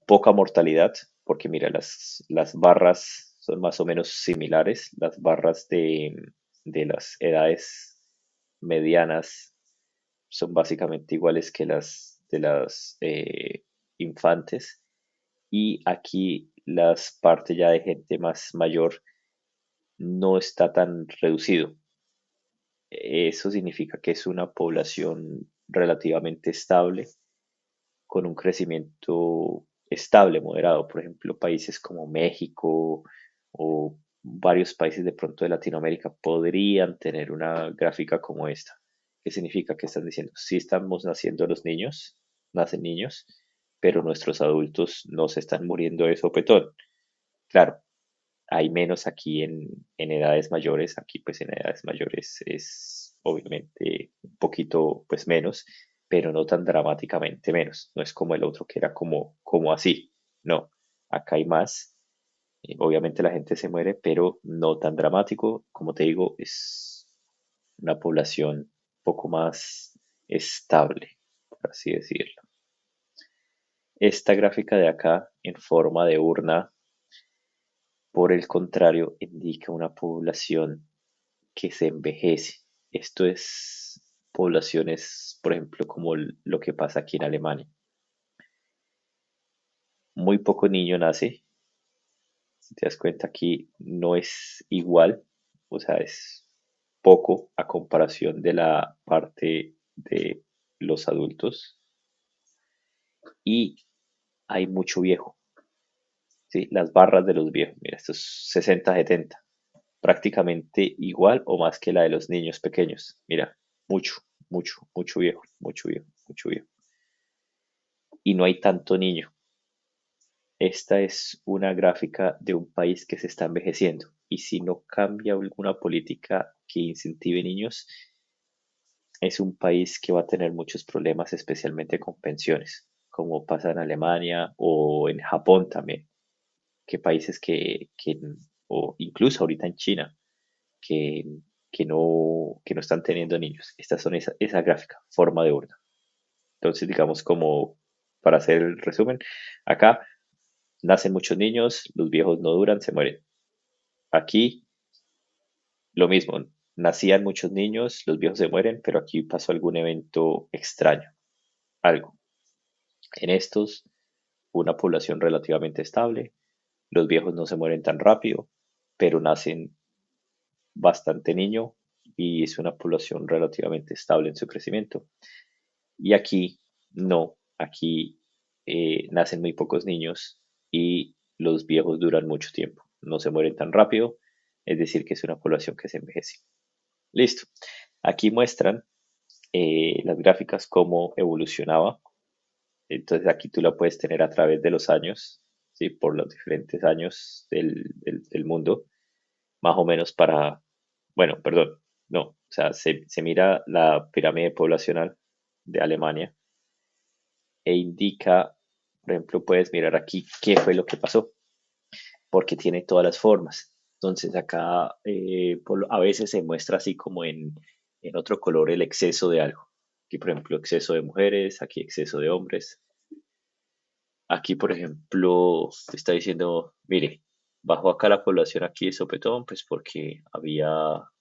Poca mortalidad, porque mira, las barras son más o menos similares, las barras de las edades medianas son básicamente iguales que las de las infantes y aquí las partes ya de gente más mayor no está tan reducido. Eso significa que es una población relativamente estable con un crecimiento estable, moderado. Por ejemplo, países como México o varios países de pronto de Latinoamérica podrían tener una gráfica como esta. ¿Qué significa? Que están diciendo, sí estamos naciendo los niños, nacen niños, pero nuestros adultos no se están muriendo de sopetón. Claro, hay menos aquí en edades mayores, aquí pues en edades mayores es obviamente un poquito pues menos, pero no tan dramáticamente menos, no es como el otro que era como así, no, acá hay más, obviamente la gente se muere, pero no tan dramático, como te digo, es una población un poco más estable, por así decirlo. Esta gráfica de acá en forma de urna, por el contrario, indica una población que se envejece. Esto es poblaciones, por ejemplo, como lo que pasa aquí en Alemania. Muy poco niño nace. Si te das cuenta aquí no es igual, o sea, es poco a comparación de la parte de los adultos y hay mucho viejo, ¿sí? Las barras de los viejos, mira, esto es 60-70, prácticamente igual o más que la de los niños pequeños. Mira, mucho, mucho viejo, mucho viejo, mucho viejo. Y no hay tanto niño. Esta es una gráfica de un país que se está envejeciendo y si no cambia alguna política que incentive niños, es un país que va a tener muchos problemas, especialmente con pensiones, como pasa en Alemania o en Japón también, que países o incluso ahorita en China, que, que no están teniendo niños. Estas son esa gráfica, forma de urna. Entonces, digamos, como para hacer el resumen, acá nacen muchos niños, los viejos no duran, se mueren. Aquí lo mismo, nacían muchos niños, los viejos se mueren, pero aquí pasó algún evento extraño. algo. En estos, una población relativamente estable, los viejos no se mueren tan rápido, pero nacen bastante niño y es una población relativamente estable en su crecimiento. Y aquí no, aquí nacen muy pocos niños y los viejos duran mucho tiempo, no se mueren tan rápido, es decir, que es una población que se envejece. Listo. Aquí muestran las gráficas cómo evolucionaba. Entonces aquí tú la puedes tener a través de los años, ¿sí? Por los diferentes años del mundo, más o menos para, bueno, perdón, no, o sea, se mira la pirámide poblacional de Alemania e indica, por ejemplo, puedes mirar aquí qué fue lo que pasó, porque tiene todas las formas. Entonces acá a veces se muestra así como en otro color el exceso de algo. Aquí, por ejemplo, exceso de mujeres, aquí exceso de hombres. Aquí, por ejemplo, te está diciendo, mire, bajó acá la población aquí de sopetón, pues porque había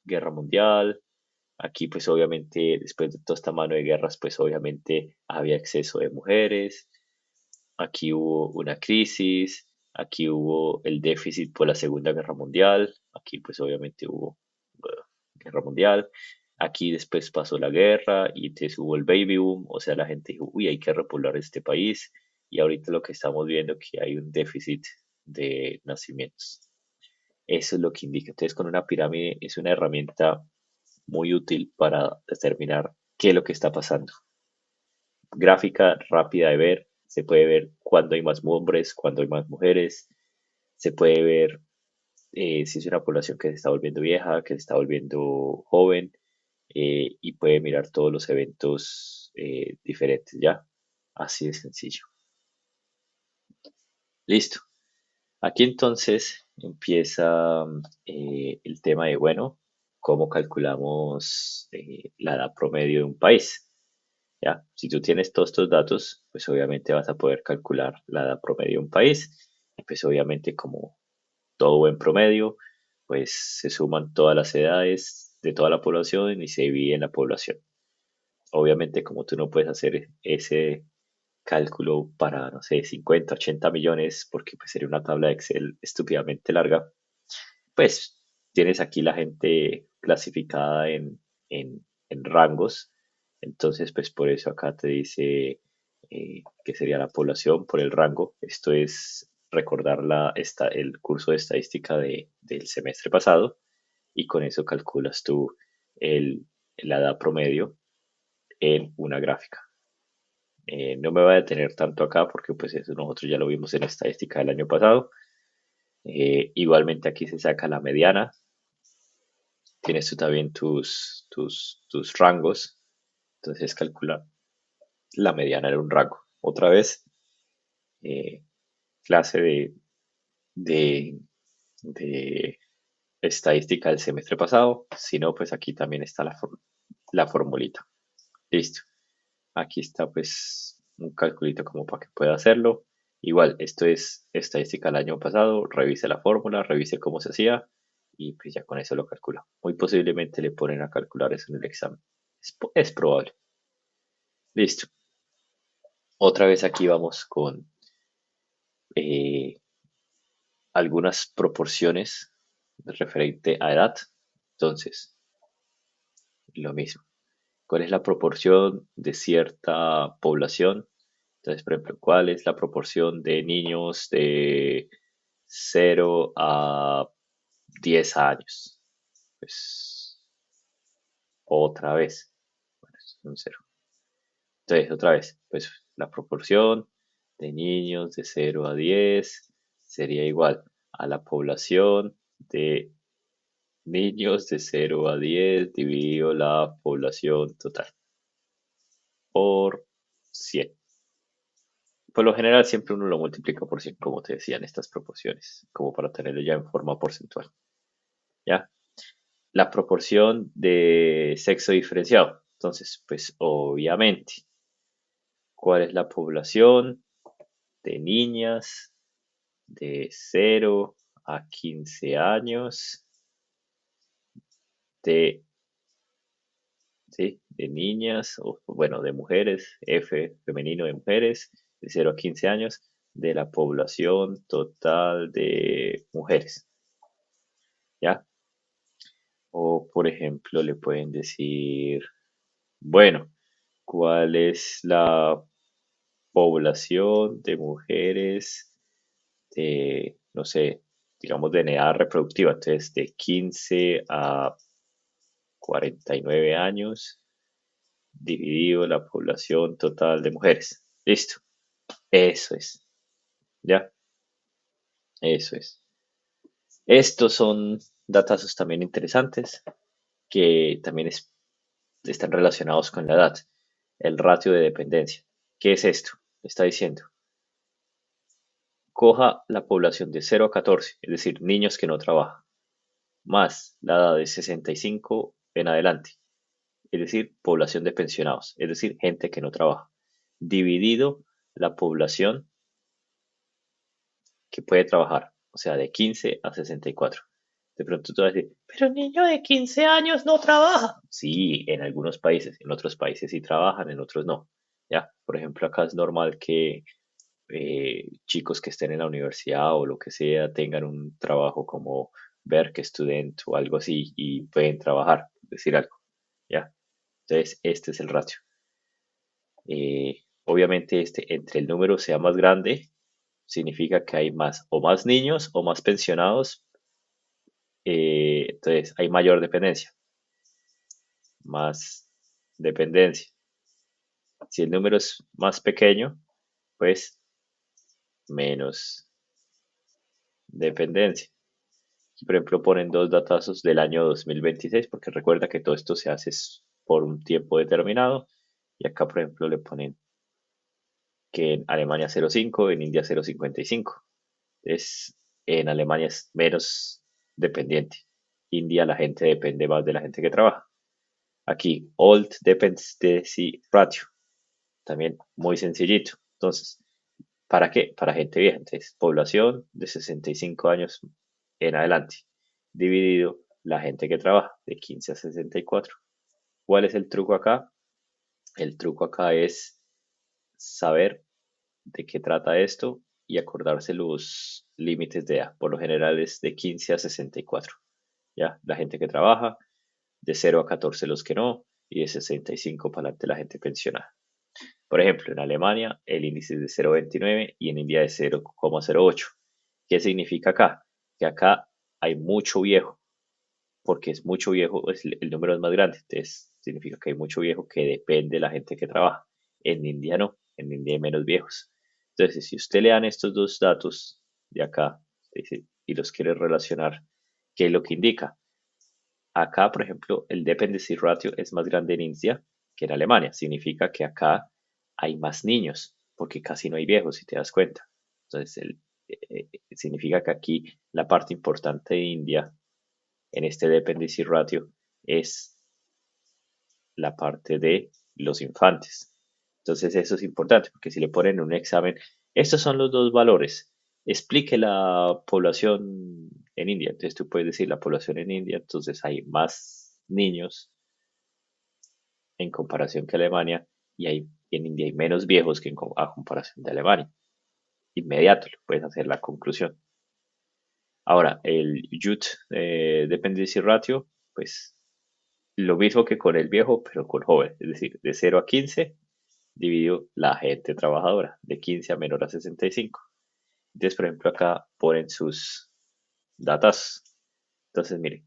guerra mundial. Aquí, pues obviamente, después de toda esta mano de guerras, pues obviamente había exceso de mujeres. Aquí hubo una crisis, aquí hubo el déficit por la Segunda Guerra Mundial, aquí pues obviamente hubo guerra mundial, aquí después pasó la guerra y entonces hubo el baby boom, o sea, la gente dijo, uy, hay que repoblar este país y ahorita lo que estamos viendo es que hay un déficit de nacimientos. Eso es lo que indica. Entonces, con una pirámide es una herramienta muy útil para determinar qué es lo que está pasando. Gráfica rápida de ver, se puede ver cuándo hay más hombres, cuándo hay más mujeres, se puede ver si es una población que se está volviendo vieja, que se está volviendo joven, y puede mirar todos los eventos diferentes, ¿ya? Así de sencillo. Listo. Aquí entonces empieza el tema de, bueno, cómo calculamos la edad promedio de un país. ¿Ya? Si tú tienes todos estos datos, pues obviamente vas a poder calcular la edad promedio de un país. Y pues obviamente como todo buen promedio, pues se suman todas las edades de toda la población y se divide en la población. Obviamente como tú no puedes hacer ese cálculo para, no sé, 50, 80 millones, porque pues sería una tabla de Excel estúpidamente larga, pues tienes aquí la gente clasificada en rangos. Entonces, pues por eso acá te dice que sería la población por el rango. Esto es recordar el curso de estadística del semestre pasado y con eso calculas tú el, la edad promedio en una gráfica. No me voy a detener tanto acá porque pues eso nosotros ya lo vimos en estadística del año pasado. Igualmente aquí se saca la mediana. Tienes tú también tus rangos. Entonces calcula la mediana era un rango. Otra vez, eh, clase de, de estadística del semestre pasado. Si no, pues aquí también está la formulita. Listo. Aquí está pues un calculito como para que pueda hacerlo. Igual, esto es estadística del año pasado. Revise la fórmula, revise cómo se hacía y pues ya con eso lo calcula. Muy posiblemente le ponen a calcular eso en el examen. Es probable. Listo. Otra vez aquí vamos con eh, algunas proporciones referente a edad. Entonces, lo mismo. ¿Cuál es la proporción de cierta población? Entonces, por ejemplo, ¿cuál es la proporción de niños de 0 a 10 años? Pues otra vez. Bueno, es un 0. Entonces, otra vez, pues la proporción de niños de 0 a 10 sería igual a la población de niños de 0 a 10 dividido la población total por 100. Por lo general siempre uno lo multiplica por 100, como te decía en estas proporciones, como para tenerlo ya en forma porcentual. ¿Ya? La proporción de sexo diferenciado. Entonces, pues obviamente, ¿cuál es la población de niñas de 0 a 15 años de ¿sí? De niñas, o bueno, de mujeres, F femenino de mujeres, de 0 a 15 años, de la población total de mujeres, ¿ya? O, por ejemplo, le pueden decir, bueno, ¿cuál es la población de mujeres de, no sé, digamos, de edad reproductiva? Entonces, de 15 a 49 años, dividido la población total de mujeres. Listo. Eso es. Ya, eso es. Estos son datazos también interesantes que también están relacionados con la edad. El ratio de dependencia. ¿Qué es esto? Está diciendo, coja la población de 0 a 14, es decir, niños que no trabajan, más la edad de 65 en adelante, es decir, población de pensionados, es decir, gente que no trabaja, dividido la población que puede trabajar, o sea, de 15 a 64. De pronto tú vas a decir, pero un niño de 15 años no trabaja. Sí, en algunos países, en otros países sí trabajan, en otros no. Ya, por ejemplo, acá es normal que chicos que estén en la universidad o lo que sea tengan un trabajo como Student o algo así y pueden trabajar, decir algo. Ya, entonces este es el ratio. Obviamente entre el número sea más grande, significa que hay más niños o más pensionados, entonces hay mayor dependencia, más dependencia. Si el número es más pequeño, pues menos dependencia. Aquí, por ejemplo, ponen dos datazos del año 2026, porque recuerda que todo esto se hace por un tiempo determinado. Y acá, por ejemplo, le ponen que en Alemania 0,5, en India 0,55. Es, en Alemania es menos dependiente. India la gente depende más de la gente que trabaja. Aquí, Old Dependency Ratio, también muy sencillito. Entonces, ¿para qué? Para gente vieja. Entonces, población de 65 años en adelante, dividido la gente que trabaja de 15 a 64. ¿Cuál es el truco acá? El truco acá es saber de qué trata esto y acordarse los límites de edad. Por lo general es de 15 a 64. ¿Ya? La gente que trabaja, de 0 a 14 los que no, y de 65 para adelante la gente pensionada. Por ejemplo, en Alemania el índice es de 0,29 y en India de 0,08. ¿Qué significa acá? Que acá hay mucho viejo, porque es mucho viejo, el número es más grande, entonces significa que hay mucho viejo que depende de la gente que trabaja. En India no, en India hay menos viejos. Entonces, si usted le dan estos dos datos de acá y los quiere relacionar, ¿qué es lo que indica? Acá, por ejemplo, el dependency ratio es más grande en India que en Alemania. Significa que acá hay más niños, porque casi no hay viejos, si te das cuenta. Entonces, significa que aquí la parte importante de India en este dependency ratio es la parte de los infantes. Entonces, eso es importante, porque si le ponen un examen, estos son los dos valores. Explique la población en India. Entonces, tú puedes decir la población en India, entonces hay más niños en comparación que Alemania y en India hay menos viejos que a comparación de Alemania. Inmediato, puedes hacer la conclusión. Ahora, el Youth Dependency Ratio, pues lo mismo que con el viejo, pero con joven, es decir, de 0 a 15 dividido la gente trabajadora, de 15 a menor a 65. Entonces, por ejemplo, acá ponen sus datos. Entonces, miren,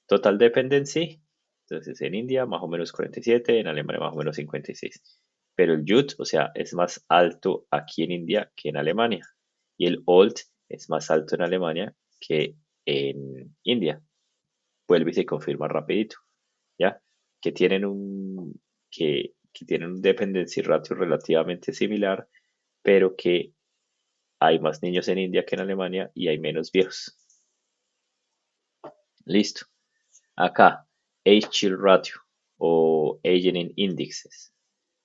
Total Dependency, entonces en India más o menos 47, en Alemania más o menos 56. Pero el Youth, o sea, es más alto aquí en India que en Alemania. Y el Old es más alto en Alemania que en India. Vuelve y se confirma rapidito, ¿ya? Que tienen que tienen un dependency ratio relativamente similar, pero que hay más niños en India que en Alemania y hay menos viejos. Listo. Acá, Age Child Ratio o Aging Indexes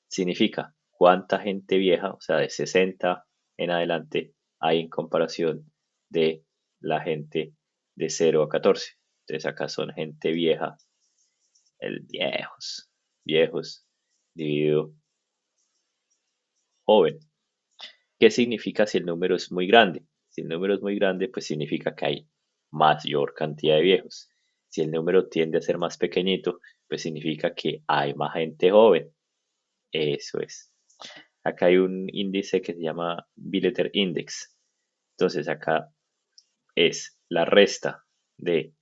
significa cuánta gente vieja, o sea, de 60 en adelante, hay en comparación de la gente de 0 a 14. Entonces acá son gente vieja, el viejos. viejos, dividido joven. ¿Qué significa si el número es muy grande? Si el número es muy grande, pues significa que hay mayor cantidad de viejos. Si el número tiende a ser más pequeñito, pues significa que hay más gente joven. Eso es. Acá hay un índice que se llama Billeter Index. Entonces acá es la resta de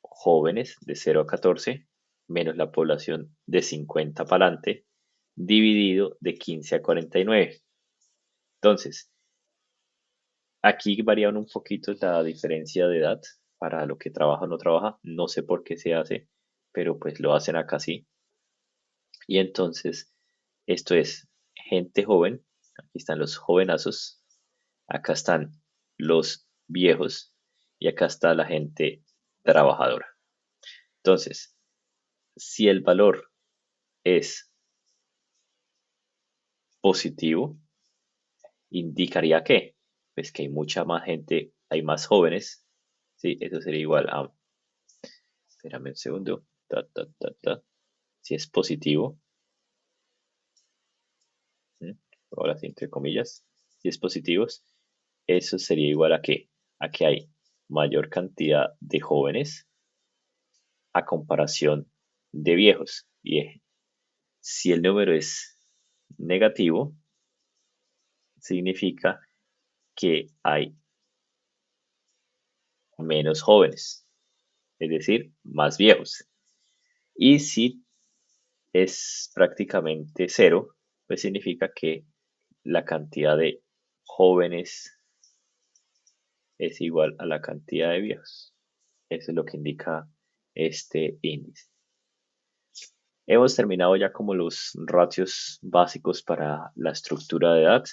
jóvenes de 0 a 14 menos la población de 50 para adelante dividido de 15 a 49. Entonces, aquí varían un poquito la diferencia de edad para lo que trabaja o no trabaja. No sé por qué se hace, pero pues lo hacen acá sí. Y entonces, esto es gente joven. Aquí están los jovenazos. Acá están los viejos. Y acá está la gente trabajadora. Entonces, si el valor es positivo, indicaría que, pues que hay mucha más gente, hay más jóvenes. Sí, eso sería igual a, espérame un segundo, si es positivo, ¿m? Ahora sí, entre comillas, si es positivo, eso sería igual a que hay mayor cantidad de jóvenes a comparación de viejos. Y si el número es negativo, significa que hay menos jóvenes, es decir, más viejos. Y si es prácticamente cero, pues significa que la cantidad de jóvenes es igual a la cantidad de viejos. Eso es lo que indica este índice. Hemos terminado ya como los ratios básicos para la estructura de edad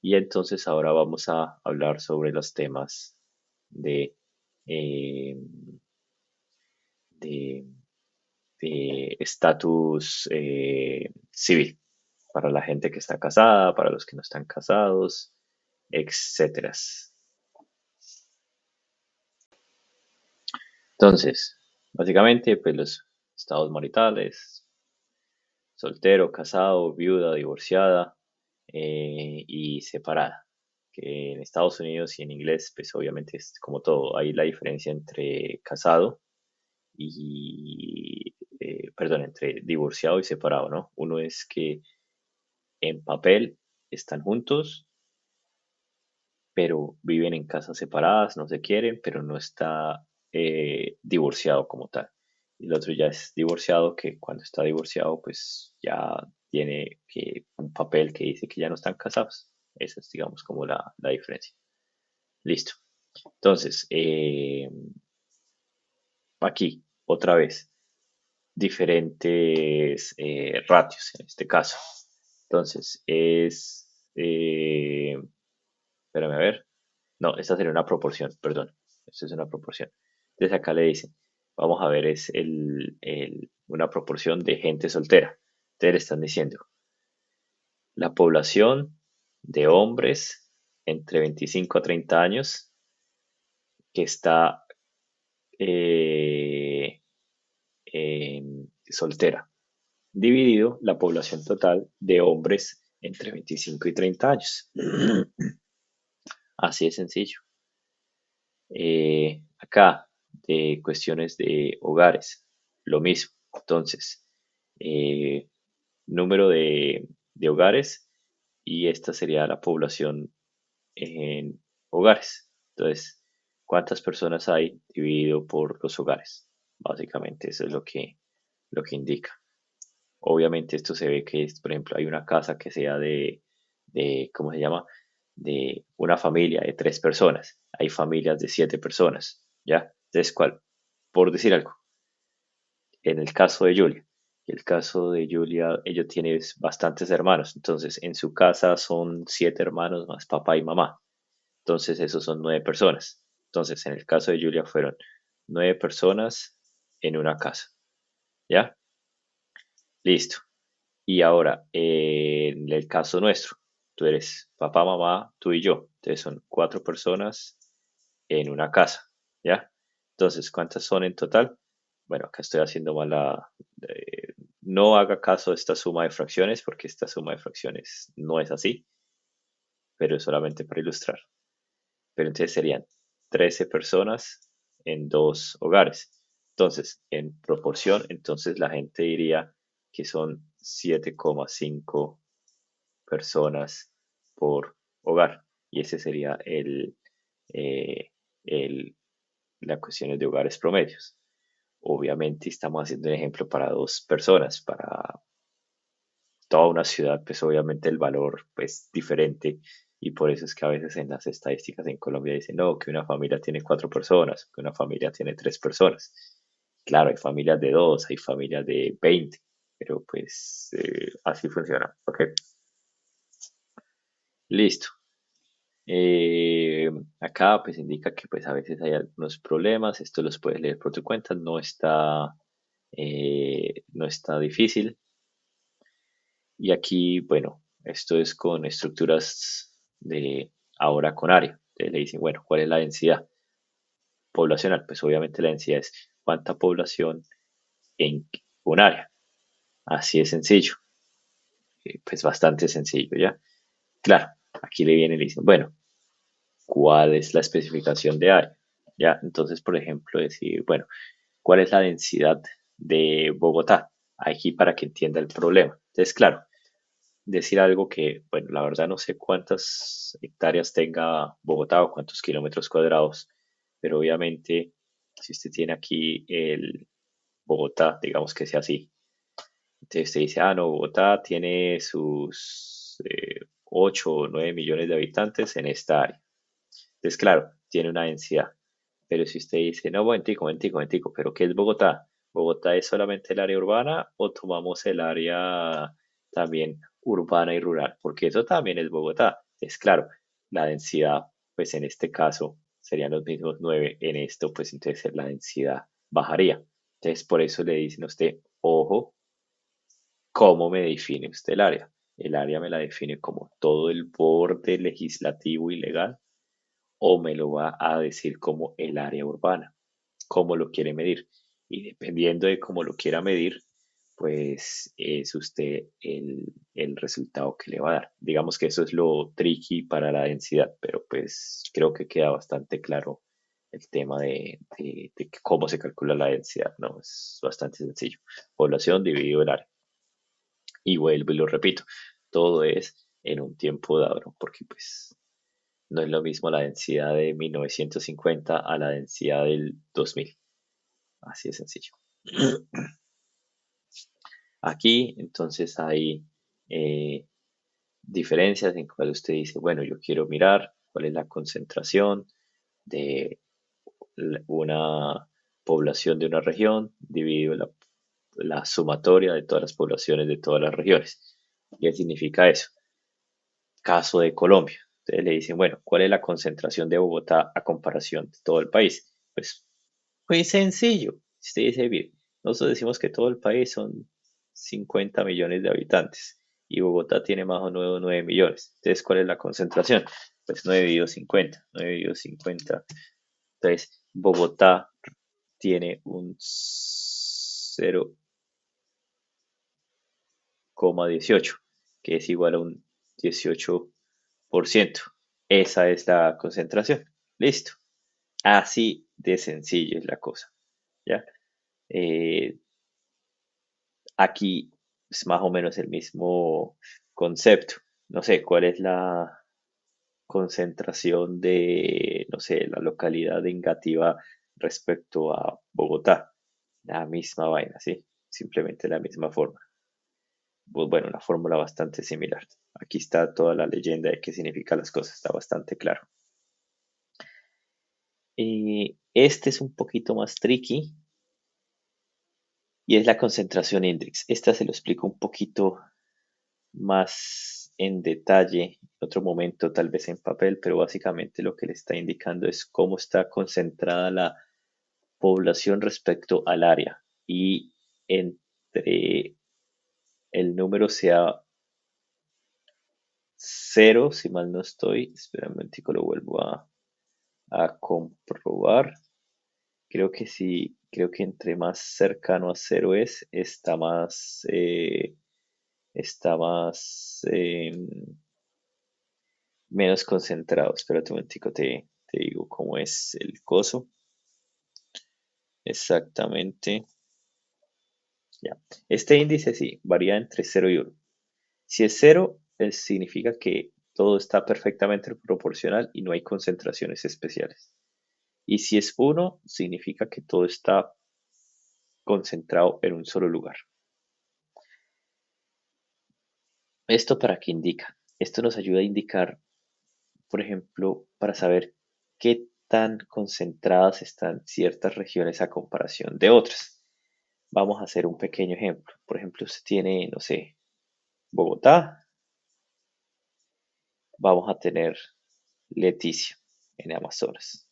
y entonces ahora vamos a hablar sobre los temas de, eh, de estatus civil para la gente que está casada, para los que no están casados, etcétera. Entonces, básicamente, pues los estados maritales, soltero, casado, viuda, divorciada y separada. Que en Estados Unidos y en inglés, pues obviamente es como todo. Hay la diferencia entre casado y, perdón, entre divorciado y separado, ¿no? Uno es que en papel están juntos, pero viven en casas separadas, no se quieren, pero no está divorciado como tal. Y el otro ya es divorciado, que cuando está divorciado, pues ya tiene que, un papel que dice que ya no están casados. Esa es, digamos, como la diferencia. Listo. Entonces, aquí, otra vez, diferentes ratios en este caso. Entonces, espérame a ver. No, esta sería una proporción, perdón. Esto es una proporción. Entonces acá le dicen, vamos a ver, es una proporción de gente soltera. Entonces le están diciendo, la población de hombres entre 25 a 30 años que está eh, soltera, dividido la población total de hombres entre 25 y 30 años. Así de sencillo. Acá, de cuestiones de hogares, lo mismo. Entonces, eh, número de hogares y esta sería la población en hogares. Entonces, ¿cuántas personas hay dividido por los hogares? Básicamente eso es lo que indica. Obviamente esto se ve que, por ejemplo, hay una casa que sea ¿cómo se llama? De una familia de 3 personas. Hay familias de 7 personas, ¿ya? Entonces, ¿cuál? Por decir algo, en el caso de Julia, el caso de Julia, ella tiene bastantes hermanos, entonces en su casa son 7 hermanos más papá y mamá, entonces esos son 9 personas. Entonces, en el caso de Julia fueron 9 personas en una casa, ¿ya? Listo. Y ahora, en el caso nuestro, tú eres papá, mamá, tú y yo. Entonces son 4 personas en una casa, ¿ya? Entonces, ¿cuántas son en total? Bueno, acá estoy haciendo mala, no haga caso de esta suma de fracciones porque esta suma de fracciones no es así, pero es solamente para ilustrar. Pero entonces serían 13 personas en dos hogares. Entonces, en proporción, entonces la gente diría que son 7,5 personas por hogar. Y ese sería eh, el, la cuestión de hogares promedios. Obviamente estamos haciendo un ejemplo para dos personas, para toda una ciudad, pues obviamente el valor es diferente y por eso es que a veces en las estadísticas en Colombia dicen, no, que una familia tiene cuatro personas, que una familia tiene tres personas. Claro, hay familias de dos, hay familias de 20, pero pues así funciona. Ok, listo. Eh, Acá pues indica que pues a veces hay algunos problemas, esto los puedes leer por tu cuenta, no está difícil. Y aquí, bueno, esto es con estructuras de ahora con área. Entonces le dicen, bueno, ¿cuál es la densidad poblacional? Pues obviamente la densidad es cuánta población en un área. Así de sencillo. Pues bastante sencillo, ¿ya? Claro, aquí le viene y le dicen, bueno, ¿cuál es la especificación de área? ¿Ya? Entonces, por ejemplo, decir, bueno, ¿cuál es la densidad de Bogotá? Aquí para que entienda el problema. Entonces, claro, decir algo que, bueno, la verdad no sé cuántas hectáreas tenga Bogotá o cuántos kilómetros cuadrados, pero obviamente si usted tiene aquí el Bogotá, digamos que sea así, entonces usted dice, ah, no, Bogotá tiene sus 8 o 9 millones de habitantes en esta área. Entonces, claro, tiene una densidad. Pero si usted dice, no, momentico, momentico, momentico, ¿pero qué es Bogotá? ¿Bogotá es solamente el área urbana o tomamos el área también urbana y rural? Porque eso también es Bogotá. Es claro, la densidad, pues en este caso serían los mismos 9. En esto, pues entonces la densidad bajaría. Entonces, por eso le dicen a usted, ojo, ¿cómo me define usted el área? El área me la define como todo el borde legislativo y legal o me lo va a decir como el área urbana, cómo lo quiere medir. Y dependiendo de cómo lo quiera medir, pues es usted el resultado que le va a dar. Digamos que eso es lo tricky para la densidad, pero pues creo que queda bastante claro el tema de cómo se calcula la densidad, ¿no? Es bastante sencillo. Población dividido el área. Y vuelvo y lo repito, todo es en un tiempo dado, ¿no? Porque pues no es lo mismo la densidad de 1950 a la densidad del 2000. Así de sencillo. Aquí entonces hay eh, diferencias en cual usted dice, bueno, yo quiero mirar cuál es la concentración de una población de una región dividido la sumatoria de todas las poblaciones de todas las regiones. ¿Qué significa eso? Caso de Colombia. Entonces le dicen, bueno, ¿cuál es la concentración de Bogotá a comparación de todo el país? Pues muy sencillo. Usted dice, bien, nosotros decimos que todo el país son 50 millones de habitantes y Bogotá tiene más o menos 9 millones. Entonces, ¿cuál es la concentración? Pues 9 dividido 50, 9 dividido 50. Entonces, Bogotá tiene un 0,18, que es igual a un 18%. Esa es la concentración. Listo. Así de sencillo es la cosa. ¿Ya? Eh, Aquí es más o menos el mismo concepto. No sé cuál es la concentración de, no sé, la localidad de Engativá respecto a Bogotá. La misma vaina, ¿sí? Simplemente la misma forma. Pues bueno, una fórmula bastante similar. Aquí está toda la leyenda de qué significan las cosas, está bastante claro. Este es un poquito más tricky y es la concentración index. Esta se lo explico un poquito más en detalle en otro momento, tal vez en papel, pero básicamente lo que le está indicando es cómo está concentrada la población respecto al área. Y entre el número sea cero, si mal no estoy, espera un momentico, lo vuelvo a comprobar. Creo que sí, creo que entre más cercano a cero está más, menos concentrado. Espérate un momentico, te digo cómo es el coso. Exactamente. Ya. Este índice sí, varía entre cero y uno. Si es cero, significa que todo está perfectamente proporcional y no hay concentraciones especiales. Y si es uno, significa que todo está concentrado en un solo lugar. ¿Esto para qué indica? Esto nos ayuda a indicar, por ejemplo, para saber qué tan concentradas están ciertas regiones a comparación de otras. Vamos a hacer un pequeño ejemplo. Por ejemplo, usted tiene, no sé, Bogotá, vamos a tener Leticia en Amazonas.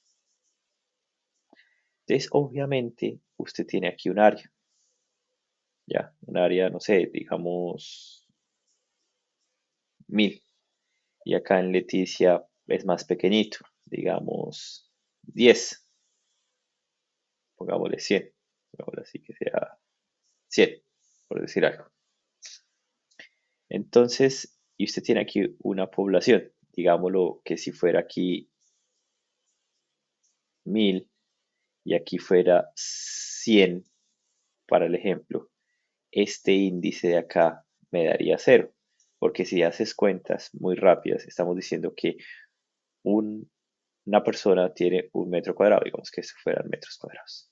Entonces, obviamente, usted tiene aquí un área, ya, un área, no sé, digamos 1000. Y acá en Leticia es más pequeñito, digamos 10, pongámosle 100, pongámosle así que sea 100, por decir algo. Entonces, y usted tiene aquí una población, digámoslo que si fuera aquí 1000 y aquí fuera 100 para el ejemplo, este índice de acá me daría cero, porque si haces cuentas muy rápidas, estamos diciendo que una persona tiene un metro cuadrado, digamos que eso fueran metros cuadrados.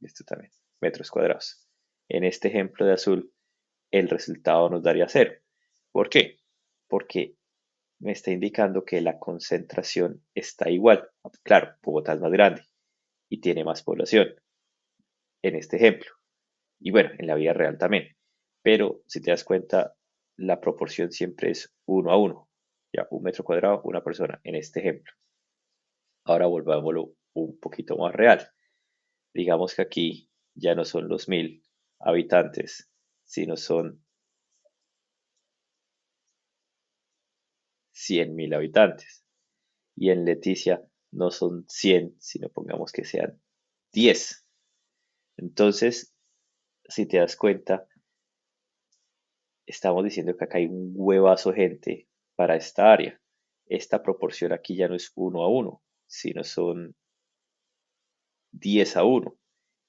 Esto también, metros cuadrados. En este ejemplo de azul, el resultado nos daría cero. ¿Por qué? Porque me está indicando que la concentración está igual. Claro, Bogotá es más grande y tiene más población en este ejemplo. Y bueno, en la vida real también. Pero si te das cuenta, la proporción siempre es 1 a 1. Ya, un metro cuadrado, una persona, en este ejemplo. Ahora volvámoslo un poquito más real. Digamos que aquí ya no son los 1000 habitantes, sino son 100.000 habitantes. Y en Leticia no son 100, sino pongamos que sean 10. Entonces, si te das cuenta, estamos diciendo que acá hay un huevazo gente para esta área. Esta proporción aquí ya no es 1 a 1, sino son 10 a 1. En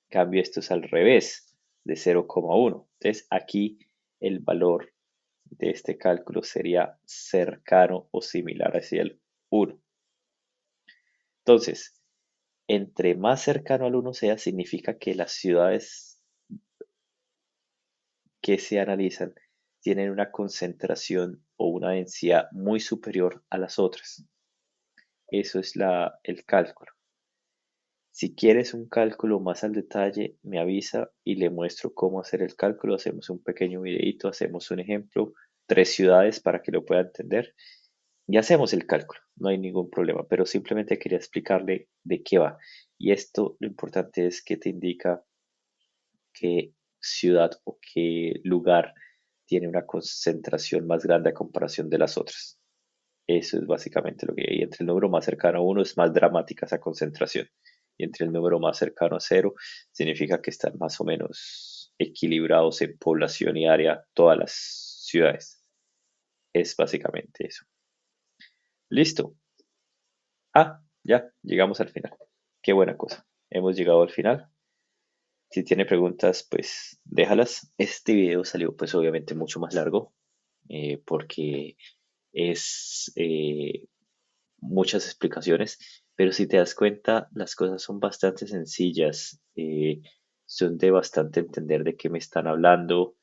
cambio, esto es al revés, de 0,1. Entonces, aquí el valor de este cálculo sería cercano o similar hacia el 1. Entonces, entre más cercano al 1 sea, significa que las ciudades que se analizan tienen una concentración o una densidad muy superior a las otras. Eso es el cálculo. Si quieres un cálculo más al detalle, me avisa y le muestro cómo hacer el cálculo. Hacemos un pequeño videito, hacemos un ejemplo, 3 ciudades para que lo pueda entender y hacemos el cálculo. No hay ningún problema, pero simplemente quería explicarle de qué va. Y esto lo importante es que te indica qué ciudad o qué lugar tiene una concentración más grande a comparación de las otras. Eso es básicamente lo que hay. Entre el número más cercano a 1 es más dramática esa concentración. Y entre el número más cercano a 0 significa que están más o menos equilibrados en población y área todas las ciudades. Es básicamente eso. Listo. Ah, ya, llegamos al final. Qué buena cosa. Hemos llegado al final. Si tiene preguntas, pues déjalas. Este video salió pues obviamente mucho más largo porque es muchas explicaciones, pero si te das cuenta, las cosas son bastante sencillas, son de bastante entender de qué me están hablando.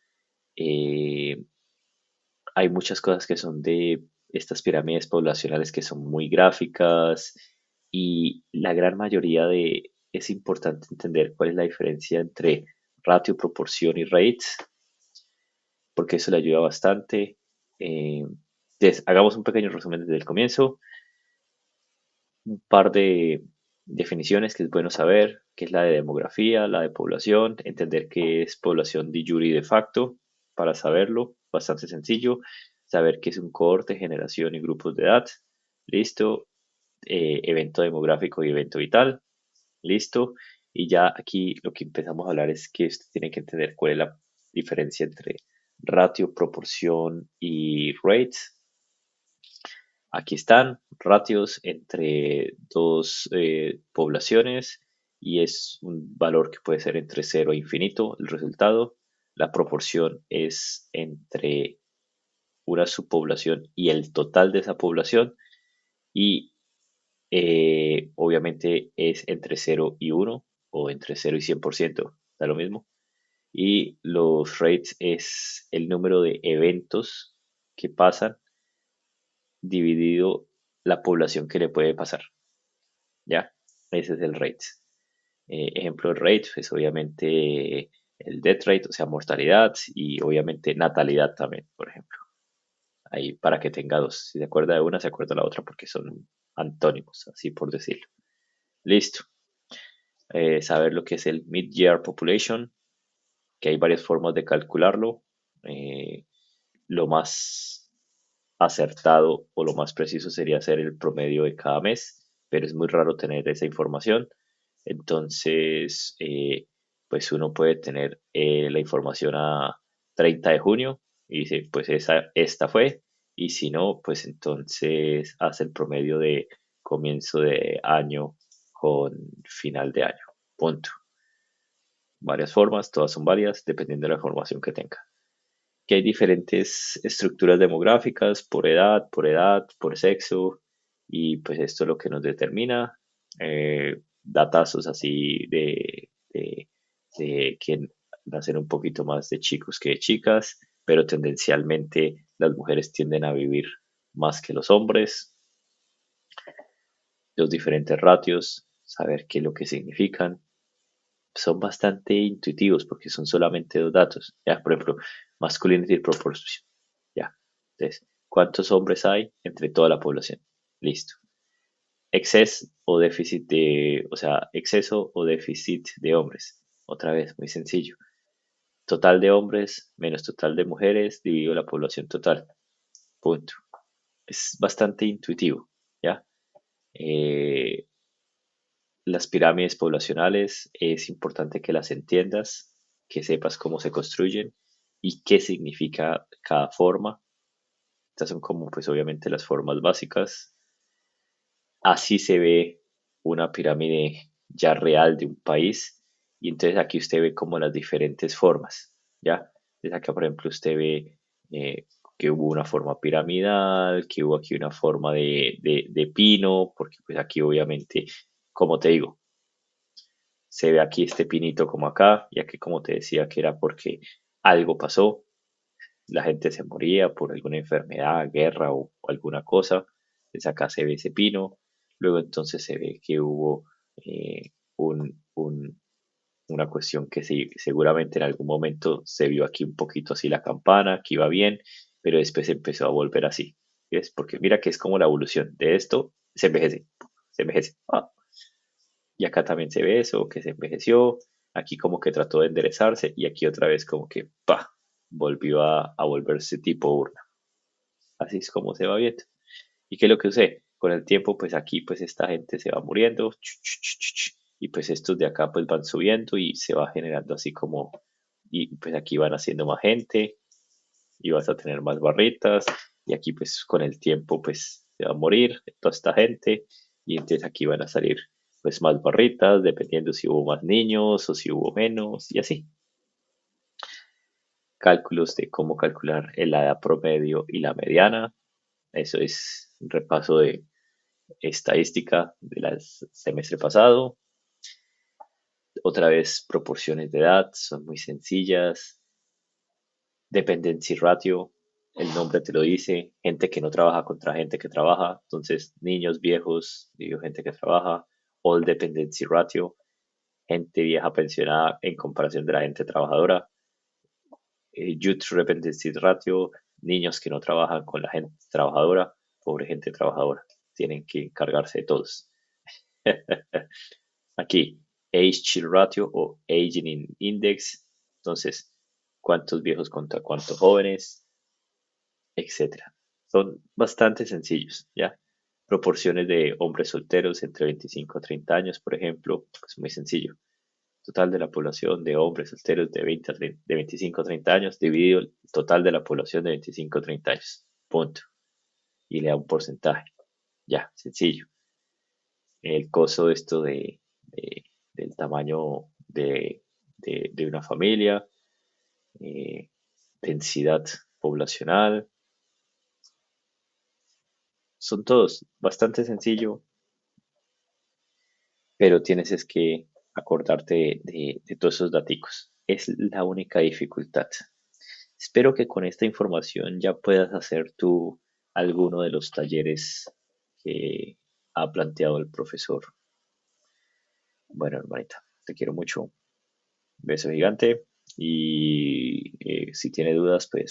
eh, Hay muchas cosas que son de estas pirámides poblacionales que son muy gráficas y la gran mayoría de... Es importante entender cuál es la diferencia entre ratio, proporción y rates, porque eso le ayuda bastante. Entonces, hagamos un pequeño resumen desde el comienzo, un par de definiciones que es bueno saber, que es la de demografía, la de población, entender qué es población de jure y de facto, para saberlo, bastante sencillo, saber qué es un cohorte, generación y grupos de edad, listo, evento demográfico y evento vital, listo, Y ya aquí lo que empezamos a hablar es que usted tiene que entender cuál es la diferencia entre ratio, proporción y rates. Aquí están ratios entre dos poblaciones y es un valor que puede ser entre 0 e infinito el resultado. La proporción es entre una subpoblación y el total de esa población y obviamente es entre 0 y 1 o entre 0 y 100%, da lo mismo. Y los rates es el número de eventos que pasan dividido la población que le puede pasar, ¿ya? Ese es el rate. Ejemplo de rate, pues obviamente el death rate, o sea, mortalidad y obviamente natalidad también, por ejemplo. Ahí para que tenga dos. Si se acuerda de una, se acuerda de la otra porque son antónimos, así por decirlo. Listo. Saber lo que es el mid-year population, que hay varias formas de calcularlo. Eh, lo más acertado o lo más preciso sería hacer el promedio de cada mes, pero es muy raro tener esa información. Entonces, pues uno puede tener la información a 30 de junio y dice, pues esta fue, y si no, pues entonces hace el promedio de comienzo de año con final de año. Punto. Varias formas, todas son válidas dependiendo de la información que tenga. Que hay diferentes estructuras demográficas por sexo, y pues esto es lo que nos determina datazos así de que nacen un poquito más de chicos que de chicas, pero tendencialmente las mujeres tienden a vivir más que los hombres. Los diferentes ratios, saber qué es lo que significan, son bastante intuitivos porque son solamente dos datos. Ya, por ejemplo, masculinity proportion. Ya. Entonces, ¿cuántos hombres hay entre toda la población? Listo. Exceso o déficit o sea, exceso o déficit de hombres. Otra vez, muy sencillo. Total de hombres menos total de mujeres dividido la población total. Punto. Es bastante intuitivo, ¿ya? Eh, las pirámides poblacionales es importante que las entiendas, que sepas cómo se construyen y qué significa cada forma. Estas son como pues obviamente las formas básicas. Así se ve una pirámide ya real de un país y entonces aquí usted ve como las diferentes formas, ¿ya? Entonces acá por ejemplo usted ve que hubo una forma piramidal, que hubo aquí una forma de pino, porque pues aquí obviamente, como te digo, se ve aquí este pinito como acá, y aquí como te decía que era porque algo pasó, la gente se moría por alguna enfermedad, guerra o alguna cosa, entonces acá se ve ese pino, luego entonces se ve que hubo eh, un, un- una cuestión que seguramente en algún momento se vio aquí un poquito así la campana, que iba bien, pero después empezó a volver así, ¿ves? Porque mira que es como la evolución de esto, se envejece, y acá también se ve eso, que se envejeció, aquí como que trató de enderezarse y aquí otra vez como que, ¡pa!, volvió a volverse tipo urna. Así es como se va viendo. ¿Y qué es lo que usé? Con el tiempo, pues aquí pues esta gente se va muriendo y pues estos de acá pues van subiendo y se va generando así como, y pues aquí van haciendo más gente y vas a tener más barritas y aquí pues con el tiempo pues se va a morir toda esta gente y entonces aquí van a salir pues más barritas dependiendo si hubo más niños o si hubo menos y así. Cálculos de cómo calcular la edad promedio y la mediana. Eso es un repaso de estadística del semestre pasado. Otra vez proporciones de edad, son muy sencillas. Dependency ratio, el nombre te lo dice, gente que no trabaja contra gente que trabaja, entonces niños viejos, digo, gente que trabaja, all dependency ratio, gente vieja pensionada en comparación de la gente trabajadora, youth dependency ratio, niños que no trabajan con la gente trabajadora, pobre gente trabajadora, tienen que encargarse de todos. Aquí, age chill ratio o aging index, entonces, cuántos viejos contra cuántos jóvenes, etcétera. Son bastante sencillos, ¿ya? Proporciones de hombres solteros entre 25 a 30 años, por ejemplo, pues muy sencillo. total de la población de hombres solteros de 20 a 30 de 25 a 30 años dividido el total de la población de 25 a 30 años. Punto. Y le da un porcentaje. Ya, sencillo. El costo de esto del tamaño de una familia, eh, densidad poblacional, son todos bastante sencillo, pero tienes es que acordarte de todos esos daticos. Es la única dificultad. Espero que con esta información ya puedas hacer tú alguno de los talleres que ha planteado el profesor. Bueno, hermanita, te quiero mucho. Beso gigante. Y si tiene dudas, pues